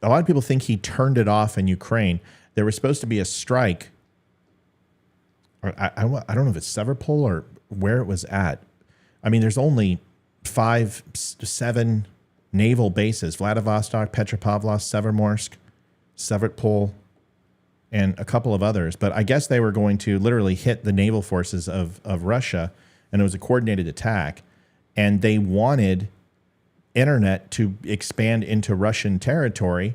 A lot of people think he turned it off in Ukraine. There was supposed to be a strike. I don't know if it's Sevastopol or where it was at. I mean, there's only 5-7 naval bases: Vladivostok, Petropavlovsk, Severomorsk, Sevastopol, and a couple of others. But I guess they were going to literally hit the naval forces of Russia, and it was a coordinated attack. And they wanted internet to expand into Russian territory,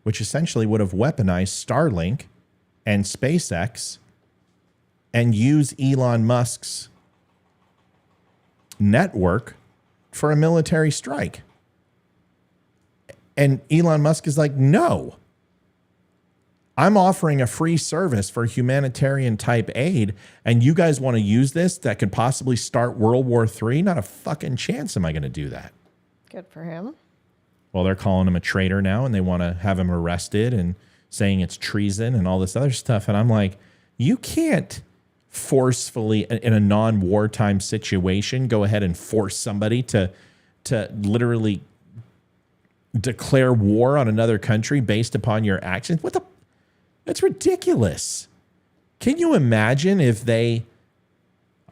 which essentially would have weaponized Starlink and SpaceX and use Elon Musk's network for a military strike. And Elon Musk is like, no, I'm offering a free service for humanitarian type aid, and you guys want to use this that could possibly start World War III? Not a fucking chance am I going to do that. Good for him. Well, they're calling him a traitor now, and they want to have him arrested and saying it's treason and all this other stuff. And I'm like, you can't forcefully, in a non-wartime situation, go ahead and force somebody to literally declare war on another country based upon your actions. That's ridiculous. Can you imagine if they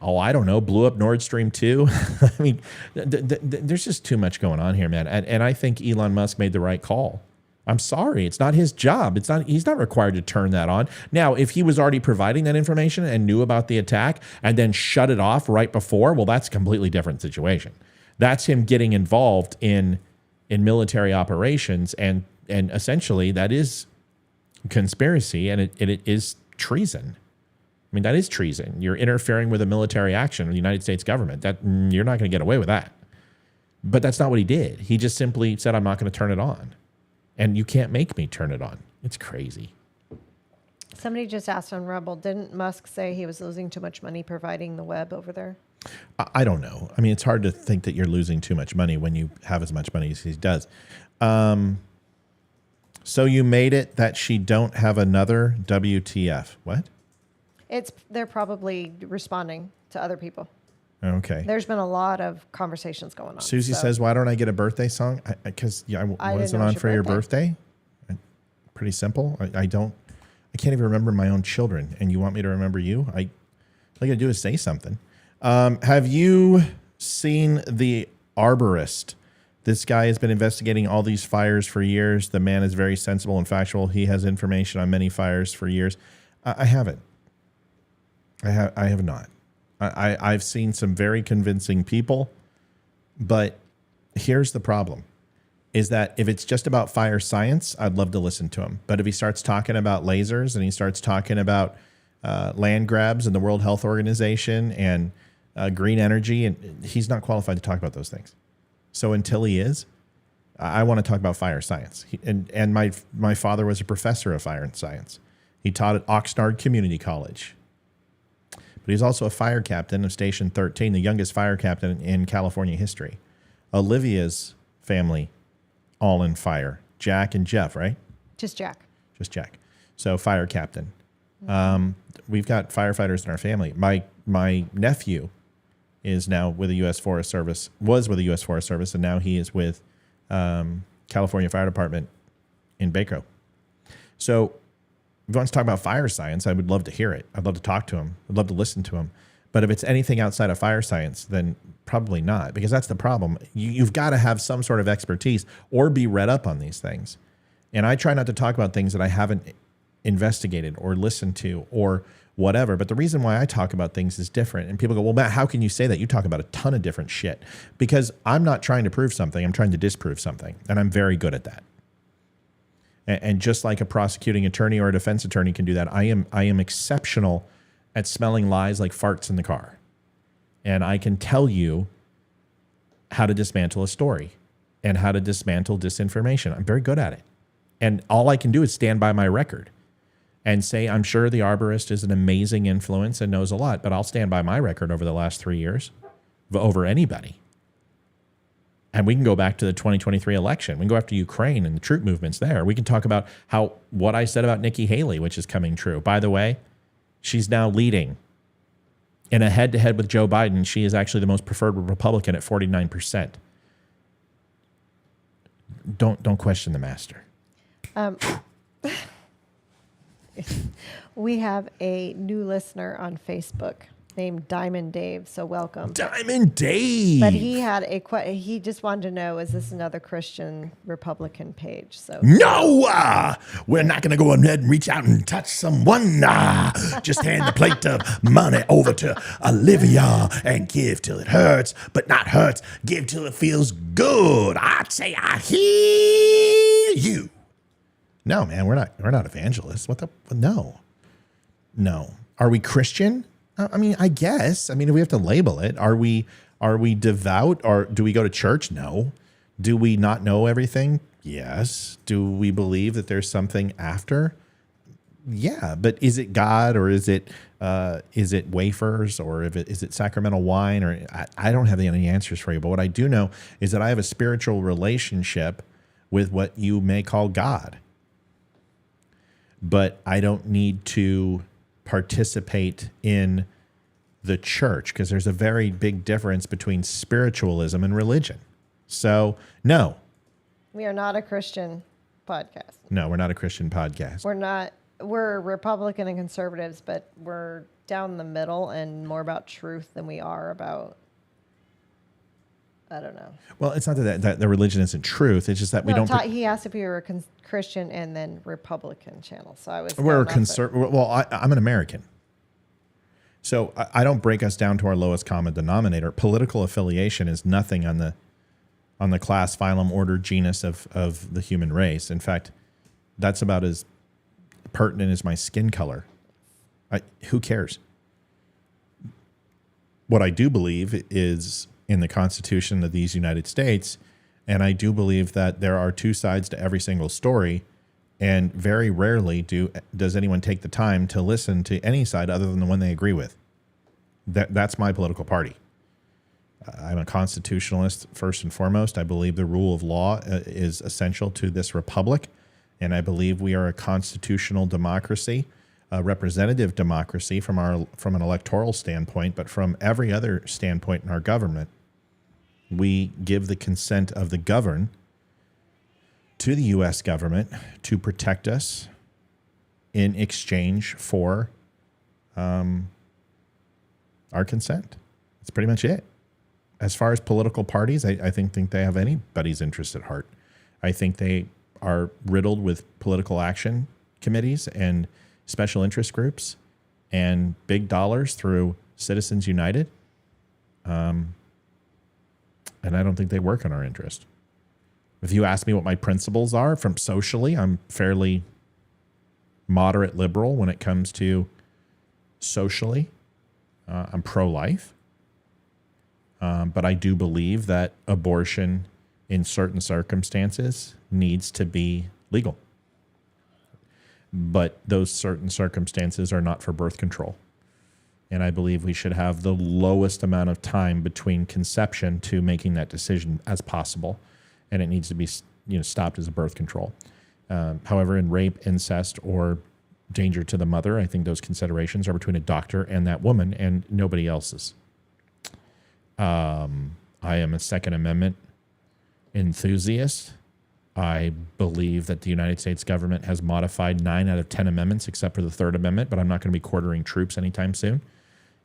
oh, I don't know, blew up Nord Stream 2. I mean, there's just too much going on here, man. And I think Elon Musk made the right call. I'm sorry. It's not his job. He's not required to turn that on. Now, if he was already providing that information and knew about the attack and then shut it off right before, well, that's a completely different situation. That's him getting involved in military operations, and essentially that is conspiracy, and it is treason. I mean, that is treason. You're interfering with a military action of the United States government. That you're not going to get away with that. But that's not what he did. He just simply said, I'm not going to turn it on. And you can't make me turn it on. It's crazy. Somebody just asked on Rumble, didn't Musk say he was losing too much money providing the web over there? I don't know. I mean, it's hard to think that you're losing too much money when you have as much money as he does. So you made it that she don't have another WTF. What? They're probably responding to other people. Okay. There's been a lot of conversations going on. Susie says, why don't I get a birthday song? Because I wasn't on for your birthday. Pretty simple. I can't even remember my own children. And you want me to remember you? All I gotta do is say something. Have you seen The Arborist? This guy has been investigating all these fires for years. The man is very sensible and factual. He has information on many fires for years. I haven't. I have not. I've seen some very convincing people, but here's the problem, is that if it's just about fire science, I'd love to listen to him. But if he starts talking about lasers and he starts talking about land grabs and the World Health Organization and green energy, and he's not qualified to talk about those things. So until he is, I want to talk about fire science. And my father was a professor of fire science. He taught at Oxnard Community College. But he's also a fire captain of Station 13, the youngest fire captain in California history. Olivia's family, all in fire. Jack and Jeff, right? Just Jack. Just Jack. So fire captain. We've got firefighters in our family. My nephew is now with the U.S. Forest Service, was with the U.S. Forest Service, and now he is with California Fire Department in Baco. So if he wants to talk about fire science, I would love to hear it. I'd love to talk to him. I'd love to listen to him. But if it's anything outside of fire science, then probably not, because that's the problem. You've got to have some sort of expertise or be read up on these things. And I try not to talk about things that I haven't investigated or listened to or whatever. But the reason why I talk about things is different. And people go, well, Matt, how can you say that? You talk about a ton of different shit. Because I'm not trying to prove something. I'm trying to disprove something. And I'm very good at that. And just like a prosecuting attorney or a defense attorney can do that, I am exceptional at smelling lies like farts in the car. And I can tell you how to dismantle a story and how to dismantle disinformation. I'm very good at it. And all I can do is stand by my record and say, I'm sure The Arborist is an amazing influence and knows a lot, but I'll stand by my record over the last 3 years over anybody. And we can go back to the 2023 election. We can go after Ukraine and the troop movements there. We can talk about what I said about Nikki Haley, which is coming true. By the way, she's now leading in a head-to-head with Joe Biden. She is actually the most preferred Republican at 49%. Don't question the master. We have a new listener on Facebook named Diamond Dave, so welcome. Diamond Dave. But he had he just wanted to know, is this another Christian Republican page? So no, we're not going to go ahead and reach out and touch someone. Just hand the plate of money over to Olivia and give till it hurts, but not hurts. Give till it feels good. I'd say I hear you. No, man, we're not evangelists. What the? No. Are we Christian? I mean, I guess. I mean, we have to label it. Are we devout, or do we go to church? No. Do we not know everything? Yes. Do we believe that there's something after? Yeah. But is it God, or is it wafers, or is it sacramental wine? Or I don't have any answers for you. But what I do know is that I have a spiritual relationship with what you may call God. But I don't need to participate in the church, because there's a very big difference between spiritualism and religion. So, no. We are not a Christian podcast. No, we're not a Christian podcast. We're not. we're Republican and conservatives, but we're down the middle and more about truth than we are about, I don't know. Well, it's not that the religion isn't truth. It's just that we don't. He asked if we were a Christian and then Republican channel. So I was. We're Well, I'm an American. So I don't break us down to our lowest common denominator. Political affiliation is nothing on the class, phylum, order, genus of the human race. In fact, that's about as pertinent as my skin color. Who cares? What I do believe is in the Constitution of these United States, and I do believe that there are two sides to every single story, and very rarely does anyone take the time to listen to any side other than the one they agree with. That's my political party. I'm a constitutionalist first and foremost. I believe the rule of law is essential to this republic, and I believe we are a constitutional democracy, a representative democracy from an electoral standpoint, but from every other standpoint in our government, we give the consent of the governed to the U.S. government to protect us in exchange for our consent. That's pretty much it. As far as political parties, I think they have anybody's interest at heart. I think they are riddled with political action committees and special interest groups and big dollars through Citizens United. And I don't think they work in our interest. If you ask me what my principles are from socially, I'm fairly moderate liberal when it comes to socially. I'm pro-life. But I do believe that abortion in certain circumstances needs to be legal. But those certain circumstances are not for birth control. And I believe we should have the lowest amount of time between conception to making that decision as possible. And it needs to be stopped as a birth control. However, in rape, incest, or danger to the mother, I think those considerations are between a doctor and that woman and nobody else's. I am a Second Amendment enthusiast. I believe that the United States government has modified 9 out of 10 amendments except for the Third Amendment, but I'm not going to be quartering troops anytime soon.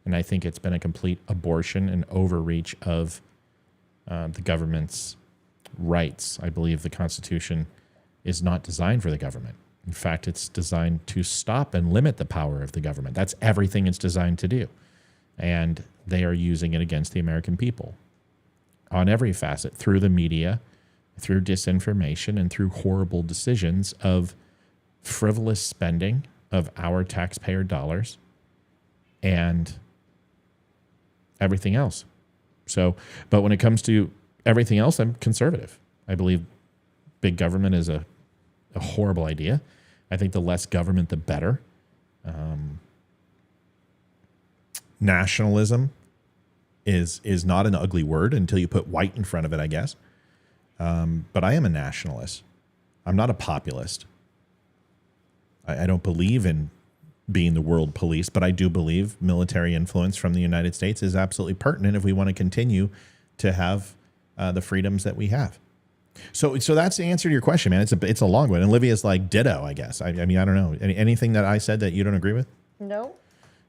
And I think it's been a complete abortion and overreach of the government's rights. I believe the Constitution is not designed for the government. In fact, it's designed to stop and limit the power of the government. That's everything it's designed to do. And they are using it against the American people on every facet, through the media, through disinformation, and through horrible decisions of frivolous spending of our taxpayer dollars and everything else. So, but when it comes to everything else, I'm conservative. I believe big government is a horrible idea. I think the less government, the better. Nationalism is not an ugly word until you put white in front of it, I guess. But I am a nationalist. I'm not a populist. I don't believe in being the world police, but I do believe military influence from the United States is absolutely pertinent if we want to continue to have the freedoms that we have. So that's the answer to your question, man. It's a long one. And Olivia's like ditto, I guess. I mean, I don't know. Anything that I said that you don't agree with? No.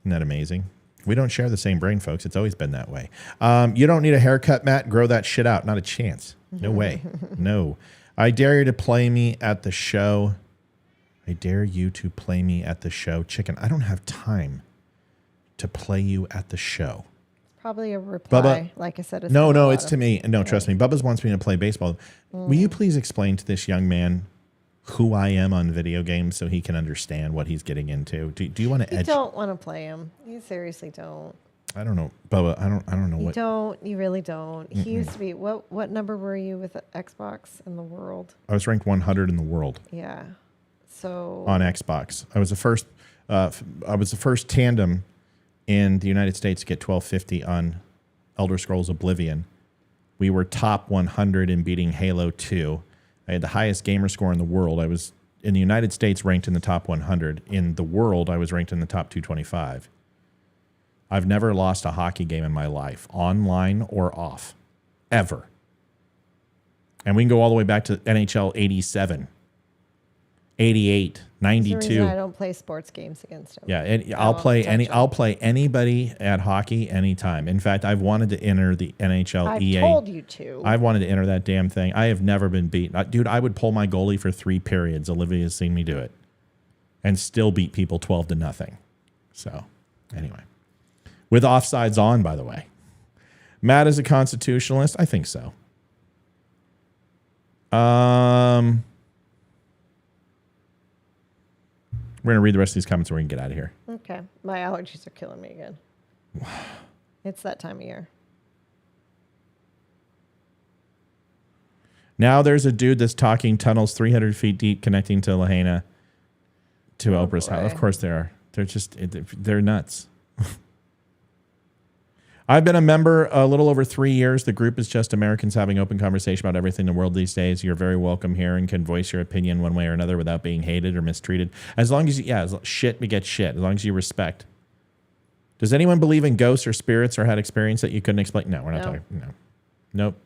Isn't that amazing? We don't share the same brain, folks. It's always been that way. You don't need a haircut, Matt. Grow that shit out. Not a chance. No way. No. I dare you to play me at the show. I dare you to play me at the show. Chicken, I don't have time to play you at the show. Probably a reply, Bubba, like I said. It's to me. No, trust me. Bubba's wants me to play baseball. Will you please explain to this young man who I am on video games so he can understand what he's getting into? Do you want to You don't want to play him. You seriously don't. I don't know, Bubba. I don't know what. You don't. You really don't. He used to be. What number were you with Xbox in the world? I was ranked 100 in the world. Yeah. So on Xbox, I was the first. I was the first tandem in the United States to get 1250 on Elder Scrolls Oblivion. We were top 100 in beating Halo 2. I had the highest gamer score in the world. I was in the United States ranked in the top 100. In the world, I was ranked in the top 225. I've never lost a hockey game in my life, online or off, ever. And we can go all the way back to NHL 87, 88, That's the 92. reason I don't play sports games against him. Yeah, and I won't touch him. I'll play anybody at hockey anytime. In fact, I've wanted to enter the NHL I've EA. told you to. I've wanted to enter that damn thing. I have never been beaten. Dude, I would pull my goalie for 3 periods. Olivia has seen me do it. And still beat people 12-0. So, anyway. With offsides on, by the way. Matt is a constitutionalist? I think so. We're going to read the rest of these comments and we're going to get out of here. Okay. My allergies are killing me again. It's that time of year. Now there's a dude that's talking tunnels 300 feet deep connecting to Lahaina to Oprah's boy. house. Of course they are. They're nuts. I've been a member a little over 3 years. The group is just Americans having open conversation about everything in the world these days. You're very welcome here and can voice your opinion one way or another without being hated or mistreated. As long as shit begets shit. As long as you respect. Does anyone believe in ghosts or spirits or had experience that you couldn't explain? No, we're not talking. No. Nope.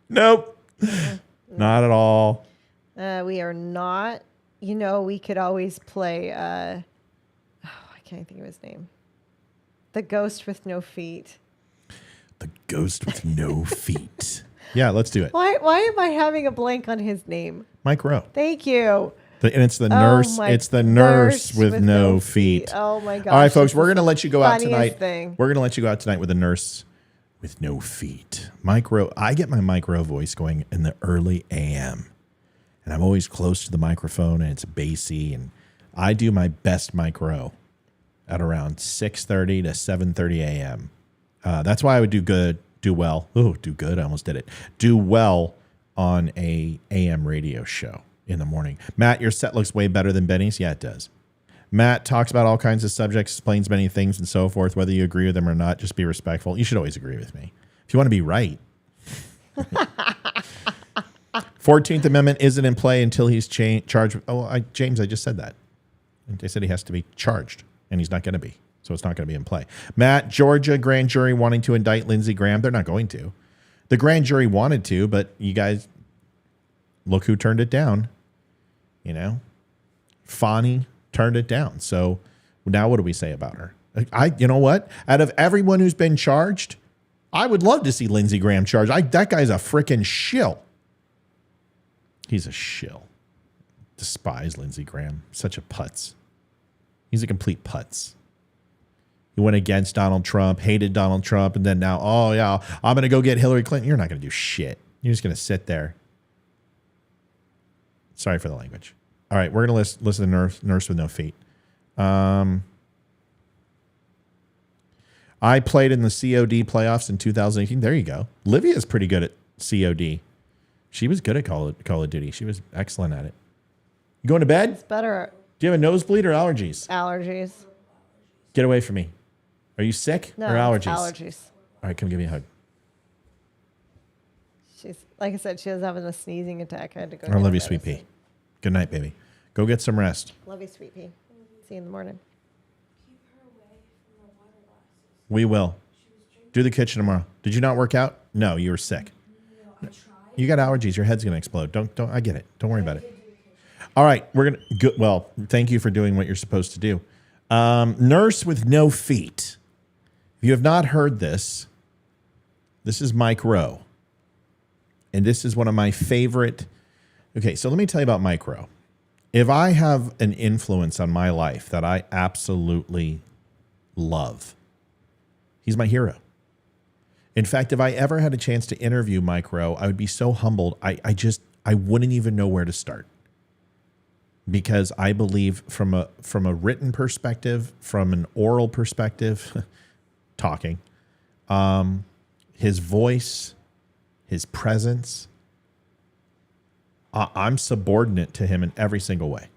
Nope. Not at all. We are not. You know, we could always play. I can't think of his name. The ghost with no feet. The ghost with no feet. Yeah, let's do it. Why am I having a blank on his name? Mike Rowe. Thank you. And it's the nurse. It's the nurse with no feet. Oh my gosh. All right, folks, we're going to let you go out funniest tonight. thing. We're going to let you go out tonight with a nurse with no feet. Mike Rowe. I get my Mike Rowe voice going in the early AM. And I'm always close to the microphone and it's bassy. And I do my best Mike Rowe at around 6:30 to 7:30 a.m. That's why I would do well. Oh, do good. I almost did it. Do well on a AM radio show in the morning. Matt, your set looks way better than Benny's. Yeah, it does. Matt talks about all kinds of subjects, explains many things and so forth. Whether you agree with them or not, just be respectful. You should always agree with me. If you want to be right. 14th Amendment isn't in play until he's charged. James, I just said that. They said he has to be charged, and he's not going to be. So it's not going to be in play. Matt, Georgia grand jury wanting to indict Lindsey Graham. They're not going to. The grand jury wanted to, but you guys, look who turned it down. You know, Fani turned it down. So now what do we say about her? You know what? Out of everyone who's been charged, I would love to see Lindsey Graham charged. That guy's a freaking shill. He's a shill. Despise Lindsey Graham. Such a putz. He's a complete putz. He went against Donald Trump, hated Donald Trump, and then now, oh, yeah, I'm going to go get Hillary Clinton. You're not going to do shit. You're just going to sit there. Sorry for the language. All right, we're going to listen to Nurse with No Feet. I played in the COD playoffs in 2018. There you go. Olivia's pretty good at COD. She was good at Call of Duty. She was excellent at it. You going to bed? It's better. Do you have a nosebleed or allergies? Allergies. Get away from me. Are you sick No, or allergies? allergies. All right, come give me a hug. She's, like I said, she was having a sneezing attack. I had to go. I love you, sweet pea. Good night, baby. Go get some rest. Love you, sweet pea. See you in the morning. We will. Do the kitchen tomorrow. Did you not work out? No, you were sick. You got allergies. Your head's going to explode. Don't. I get it. Don't worry about it. All right, we're going to well, thank you for doing what you're supposed to do. Nurse with No Feet. If you have not heard this, this is Mike Rowe. And this is one of my favorite. Okay, so let me tell you about Mike Rowe. If I have an influence on my life that I absolutely love, he's my hero. In fact, if I ever had a chance to interview Mike Rowe, I would be so humbled. I wouldn't even know where to start. Because I believe from a written perspective, from an oral perspective, talking, his voice, his presence, I'm subordinate to him in every single way.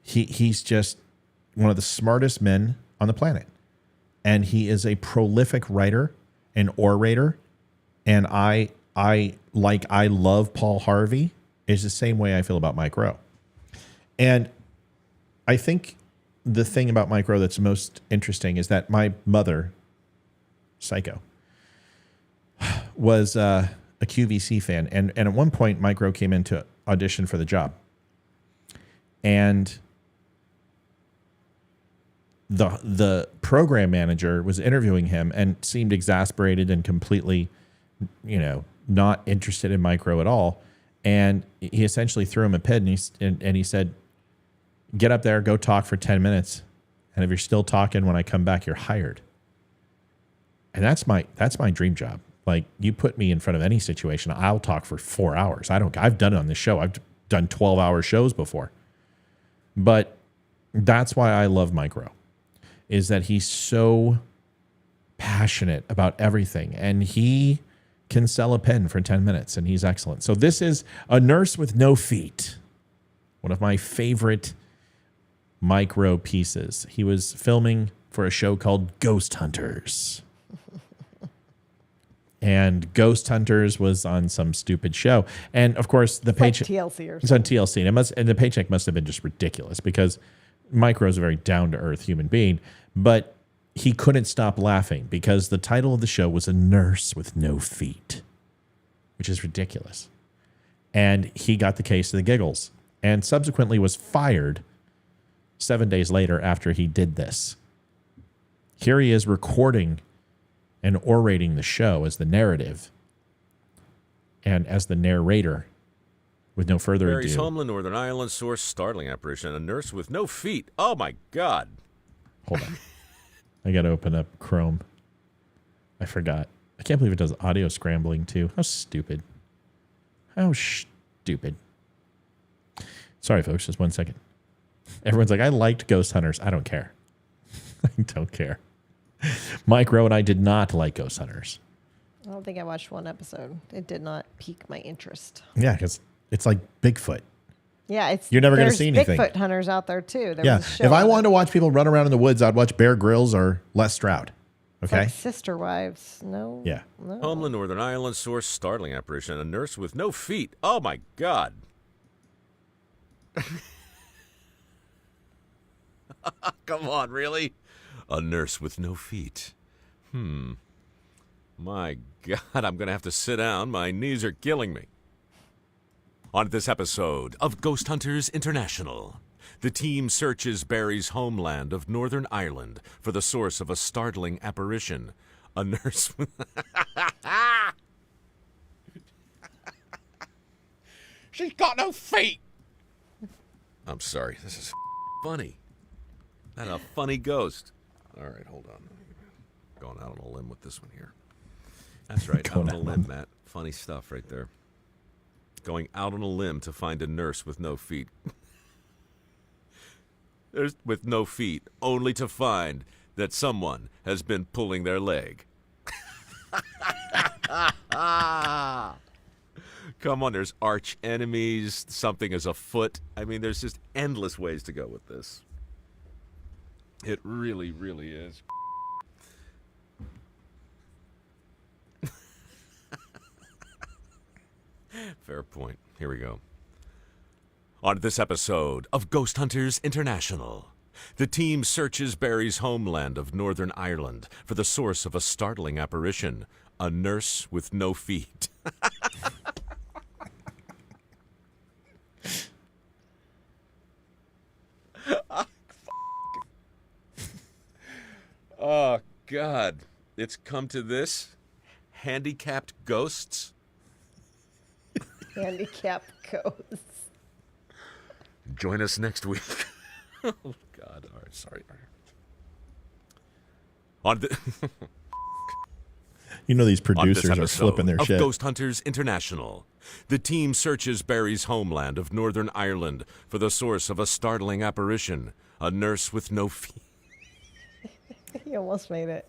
He's just one of the smartest men on the planet. And he is a prolific writer and orator. And I love Paul Harvey, is the same way I feel about Mike Rowe. And I think the thing about Mike Rowe that's most interesting is that my mother, Psycho, was a QVC fan. And at one point, Mike Rowe came in to audition for the job. And the program manager was interviewing him and seemed exasperated and completely, not interested in Micro at all. And he essentially threw him a pin, and he said, "Get up there, go talk for 10 minutes. And if you're still talking when I come back, you're hired." And that's my dream job. Like, you put me in front of any situation, I'll talk for 4 hours. I've done it on this show. I've done 12-hour shows before. But that's why I love Micro, is that he's so passionate about everything, and he can sell a pen for 10 minutes, and he's excellent. So this is A Nurse with No Feet, one of my favorite Micro pieces. He was filming for a show called Ghost Hunters. And Ghost Hunters was on some stupid show. And of course, the paycheck, like TLC or it's on TLC. And the paycheck must have been just ridiculous, because Micro's a very down-to-earth human being. But he couldn't stop laughing because the title of the show was A Nurse with No Feet, which is ridiculous. And he got the case of the giggles and subsequently was fired 7 days later after he did this. Here he is recording and orating the show as the narrative and as the narrator. With no further Barry's ado. homeland, Northern Ireland, source startling apparition. A nurse with no feet. Oh, my God. Hold on. I got to open up Chrome. I forgot. I can't believe it does audio scrambling, too. How stupid. How stupid. Sorry, folks. Just 1 second. Everyone's like, I liked Ghost Hunters. I don't care. I don't care. Micro and I did not like Ghost Hunters. I don't think I watched one episode. It did not pique my interest. Yeah, because it's like Bigfoot. Yeah, You're never going to see anything. Bigfoot hunters out there too. There Yeah, was a show if I on wanted it. to watch people run around in the woods, I'd watch Bear Grylls or Les Stroud. It's Okay? like Sister Wives. No. Yeah. No. Homeland, Northern Ireland, source startling apparition. A nurse with no feet. Oh, my God. Come on, really? A nurse with no feet. My God, I'm going to have to sit down. My knees are killing me. On this episode of Ghost Hunters International, the team searches Barry's homeland of Northern Ireland for the source of a startling apparition. A nurse with... She's got no feet! I'm sorry, this is funny. Not a funny ghost. All right, hold on. Going out on a limb with this one here. That's right, out on a limb, Matt. Funny stuff right there. Going out on a limb to find a nurse with no feet. There's with no feet, only to find that someone has been pulling their leg. Come on, there's arch enemies, something is afoot. I mean, there's just endless ways to go with this. It really, really is. Fair point. Here we go. On this episode of Ghost Hunters International, the team searches Barry's homeland of Northern Ireland for the source of a startling apparition, a nurse with no feet. Oh, God. It's come to this? Handicapped ghosts? Handicapped ghosts. Join us next week. Oh, God. All right, sorry. On the... You know these On this producers are episode flipping their of shit. Ghost Hunters International, the team searches Barry's homeland of Northern Ireland for the source of a startling apparition, a nurse with no feet. You almost made it.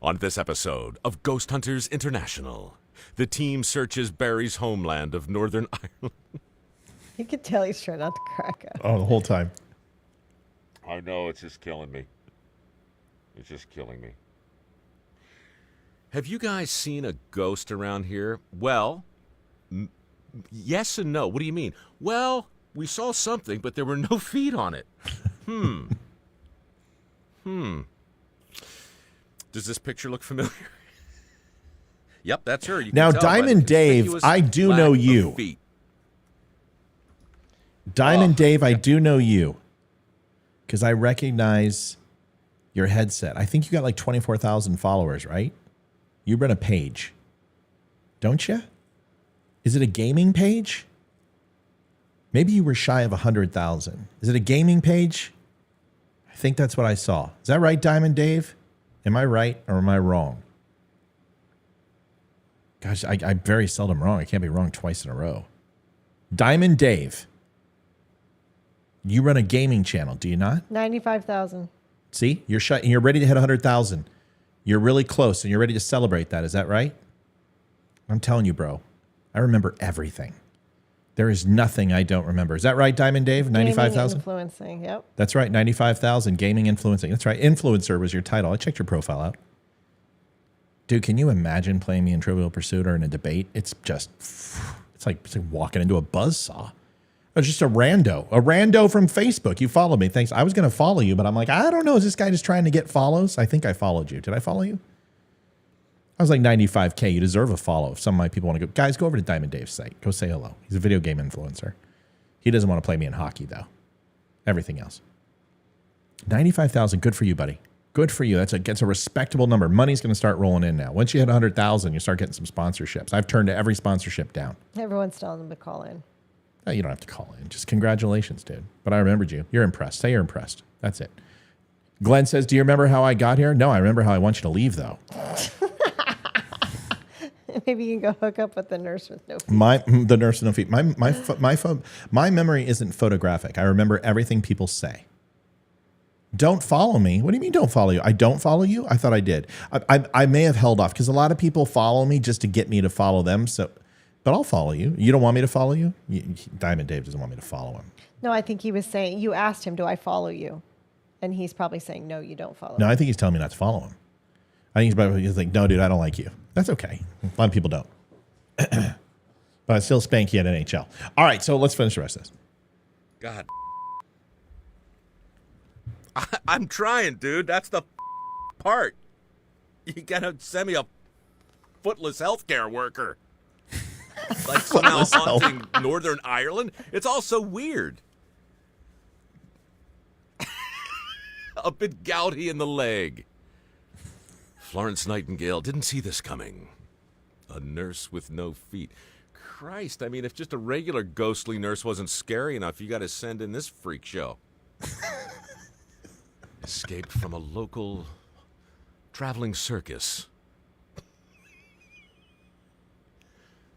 On this episode of Ghost Hunters International, the team searches Barry's homeland of Northern Ireland. You could tell he's trying not to crack up. Oh, the whole time. I know, it's just killing me. It's just killing me. Have you guys seen a ghost around here? Well, yes and no. What do you mean? Well, we saw something, but there were no feet on it. Does this picture look familiar? Yep, that's her. You can Now, tell by the Diamond Dave, conspicuous I do lack know of you. feet. Diamond Dave, I do know you because I recognize your headset. I think you got like 24,000 followers, right? You run a page, don't you? Is it a gaming page? Maybe you were shy of 100,000. Is it a gaming page? I think that's what I saw. Is that right, Diamond Dave? Am I right or am I wrong? Gosh, I'm very seldom wrong. I can't be wrong twice in a row. Diamond Dave, you run a gaming channel, do you not? 95,000. See, you're shy, and you're ready to hit 100,000. You're really close, and you're ready to celebrate that. Is that right? I'm telling you, bro. I remember everything. There is nothing I don't remember. Is that right, Diamond Dave? 95,000? Influencing, yep. That's right, 95,000. Gaming influencing. That's right. Influencer was your title. I checked your profile out. Dude, can you imagine playing me in Trivial Pursuit or in a debate? It's just, it's like walking into a buzzsaw. It's just a rando from Facebook. You follow me. Thanks. I was going to follow you, but I'm like, I don't know. Is this guy just trying to get follows? I think I followed you. Did I follow you? I was like 95K. You deserve a follow. If some of my people want to go, guys, go over to Diamond Dave's site. Go say hello. He's a video game influencer. He doesn't want to play me in hockey, though. Everything else. 95,000. Good for you, buddy. Good for you. That's a respectable number. Money's going to start rolling in now. Once you hit 100,000, you start getting some sponsorships. I've turned every sponsorship down. Everyone's telling them to call in. No, you don't have to call in. Just congratulations, dude. But I remembered you. You're impressed. Say you're impressed. That's it. Glenn says, do you remember how I got here? No, I remember how I want you to leave, though. Maybe you can go hook up with the nurse with no feet. The nurse with no feet. My memory isn't photographic. I remember everything people say. Don't follow me. What do you mean don't follow you? I don't follow you? I thought I did. I may have held off because a lot of people follow me just to get me to follow them. But I'll follow you. You don't want me to follow you? Diamond Dave doesn't want me to follow him. No, I think he was saying, you asked him, do I follow you? And he's probably saying, no, you don't follow No, me. I think he's telling me not to follow him. I think he's like, no, dude, I don't like you. That's okay. A lot of people don't. But I still spank you at NHL. All right, so let's finish the rest of this. God. I'm trying, dude. That's the part. You gotta send me a footless healthcare worker. Like somehow haunting Northern Ireland. It's all so weird. A bit gouty in the leg. Florence Nightingale didn't see this coming. A nurse with no feet. Christ, I mean, if just a regular ghostly nurse wasn't scary enough, you got to send in this freak show. Escaped from a local traveling circus.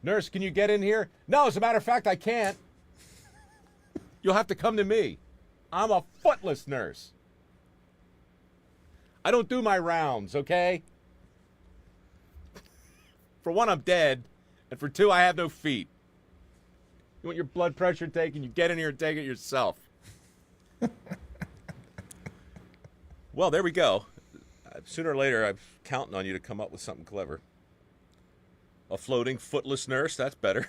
Nurse, can you get in here? No, as a matter of fact, I can't. You'll have to come to me. I'm a footless nurse. I don't do my rounds, okay? For one, I'm dead. And for two, I have no feet. You want your blood pressure taken? You get in here and take it yourself. Well, there we go. Sooner or later, I'm counting on you to come up with something clever. A floating footless nurse? That's better.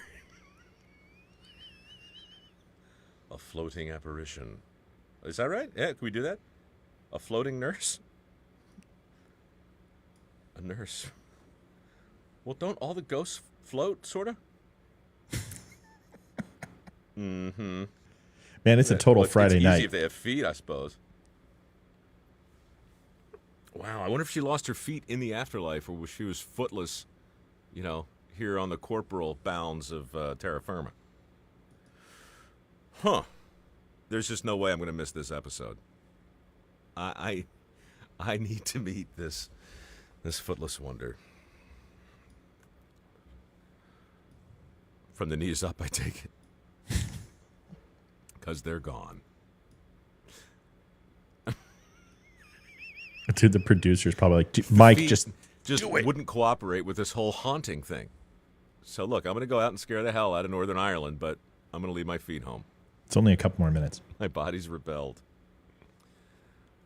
A floating apparition. Is that right? Yeah, can we do that? A floating nurse? A nurse. Well, don't all the ghosts float, sort of? Mm-hmm. Man, it's a total Friday it's night. easy if they have feet, I suppose. Wow, I wonder if she lost her feet in the afterlife or she was footless, you know, here on the corporal bounds of terra firma. Huh. There's just no way I'm going to miss this episode. I need to meet this footless wonder. From the knees up, I take it. Because they're gone. Dude, the producer's probably like, Mike, just wouldn't cooperate with this whole haunting thing. So look, I'm going to go out and scare the hell out of Northern Ireland, but I'm going to leave my feet home. It's only a couple more minutes. My body's rebelled.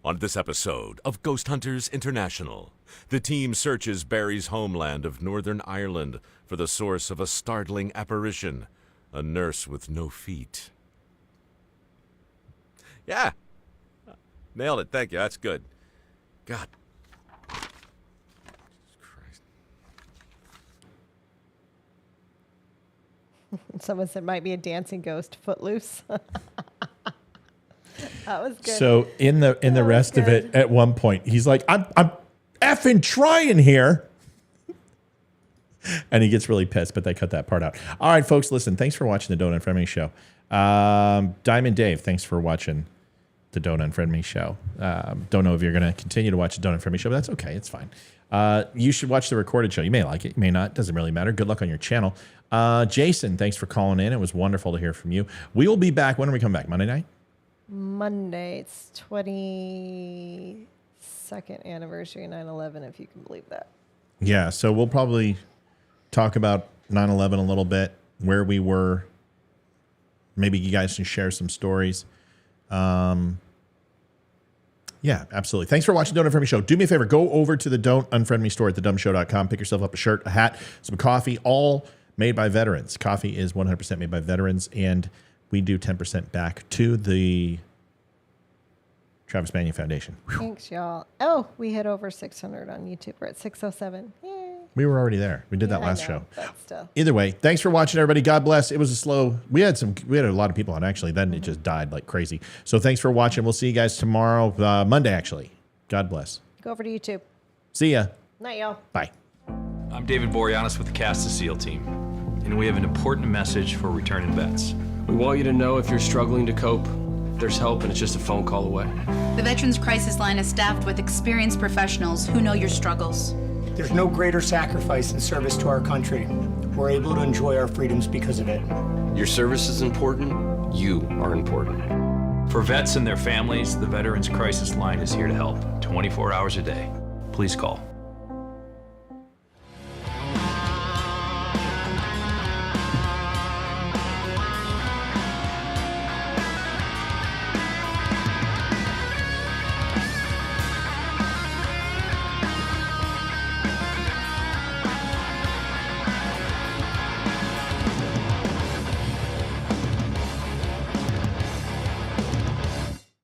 On this episode of Ghost Hunters International, the team searches Barry's homeland of Northern Ireland for the source of a startling apparition, a nurse with no feet. Yeah. Nailed it. Thank you. That's good. God. Jesus Christ. Someone said might be a dancing ghost. Footloose. That was good. So in the rest of it, at one point, he's like, I'm effing trying here. And he gets really pissed, but they cut that part out. All right, folks, listen, thanks for watching the Don't Unfriend Me Show. Diamond Dave, thanks for watching the Don't Unfriend Me Show. Don't know if you're going to continue to watch the Don't Unfriend Me Show, but that's okay. It's fine. You should watch the recorded show. You may like it. You may not. Doesn't really matter. Good luck on your channel. Jason, thanks for calling in. It was wonderful to hear from you. We will be back. When do we come back? Monday night? Monday. It's 22nd anniversary of 9/11, if you can believe that. Yeah, so we'll probably talk about 9/11 a little bit, where we were. Maybe you guys can share some stories. Yeah, absolutely. Thanks for watching the Don't Unfriend Me Show. Do me a favor. Go over to the Don't Unfriend Me store at thedumbshow.com. Pick yourself up a shirt, a hat, some coffee, all made by veterans. Coffee is 100% made by veterans, and we do 10% back to the Travis Banyan Foundation. Whew. Thanks, y'all. Oh, we hit over 600 on YouTube. We're at 607. Yay. We were already there. We did that last show. But still. Either way, thanks for watching, everybody. God bless. It was a slow. We had a lot of people on, actually. Then it just died like crazy. So thanks for watching. We'll see you guys tomorrow, Monday, actually. God bless. Go over to YouTube. See ya. Night, y'all. Bye. I'm David Boreanaz with the Cast of SEAL team, and we have an important message for returning vets. We want you to know if you're struggling to cope, there's help and it's just a phone call away. The Veterans Crisis Line is staffed with experienced professionals who know your struggles. There's no greater sacrifice than service to our country. We're able to enjoy our freedoms because of it. Your service is important. You are important. For vets and their families, the Veterans Crisis Line is here to help 24 hours a day. Please call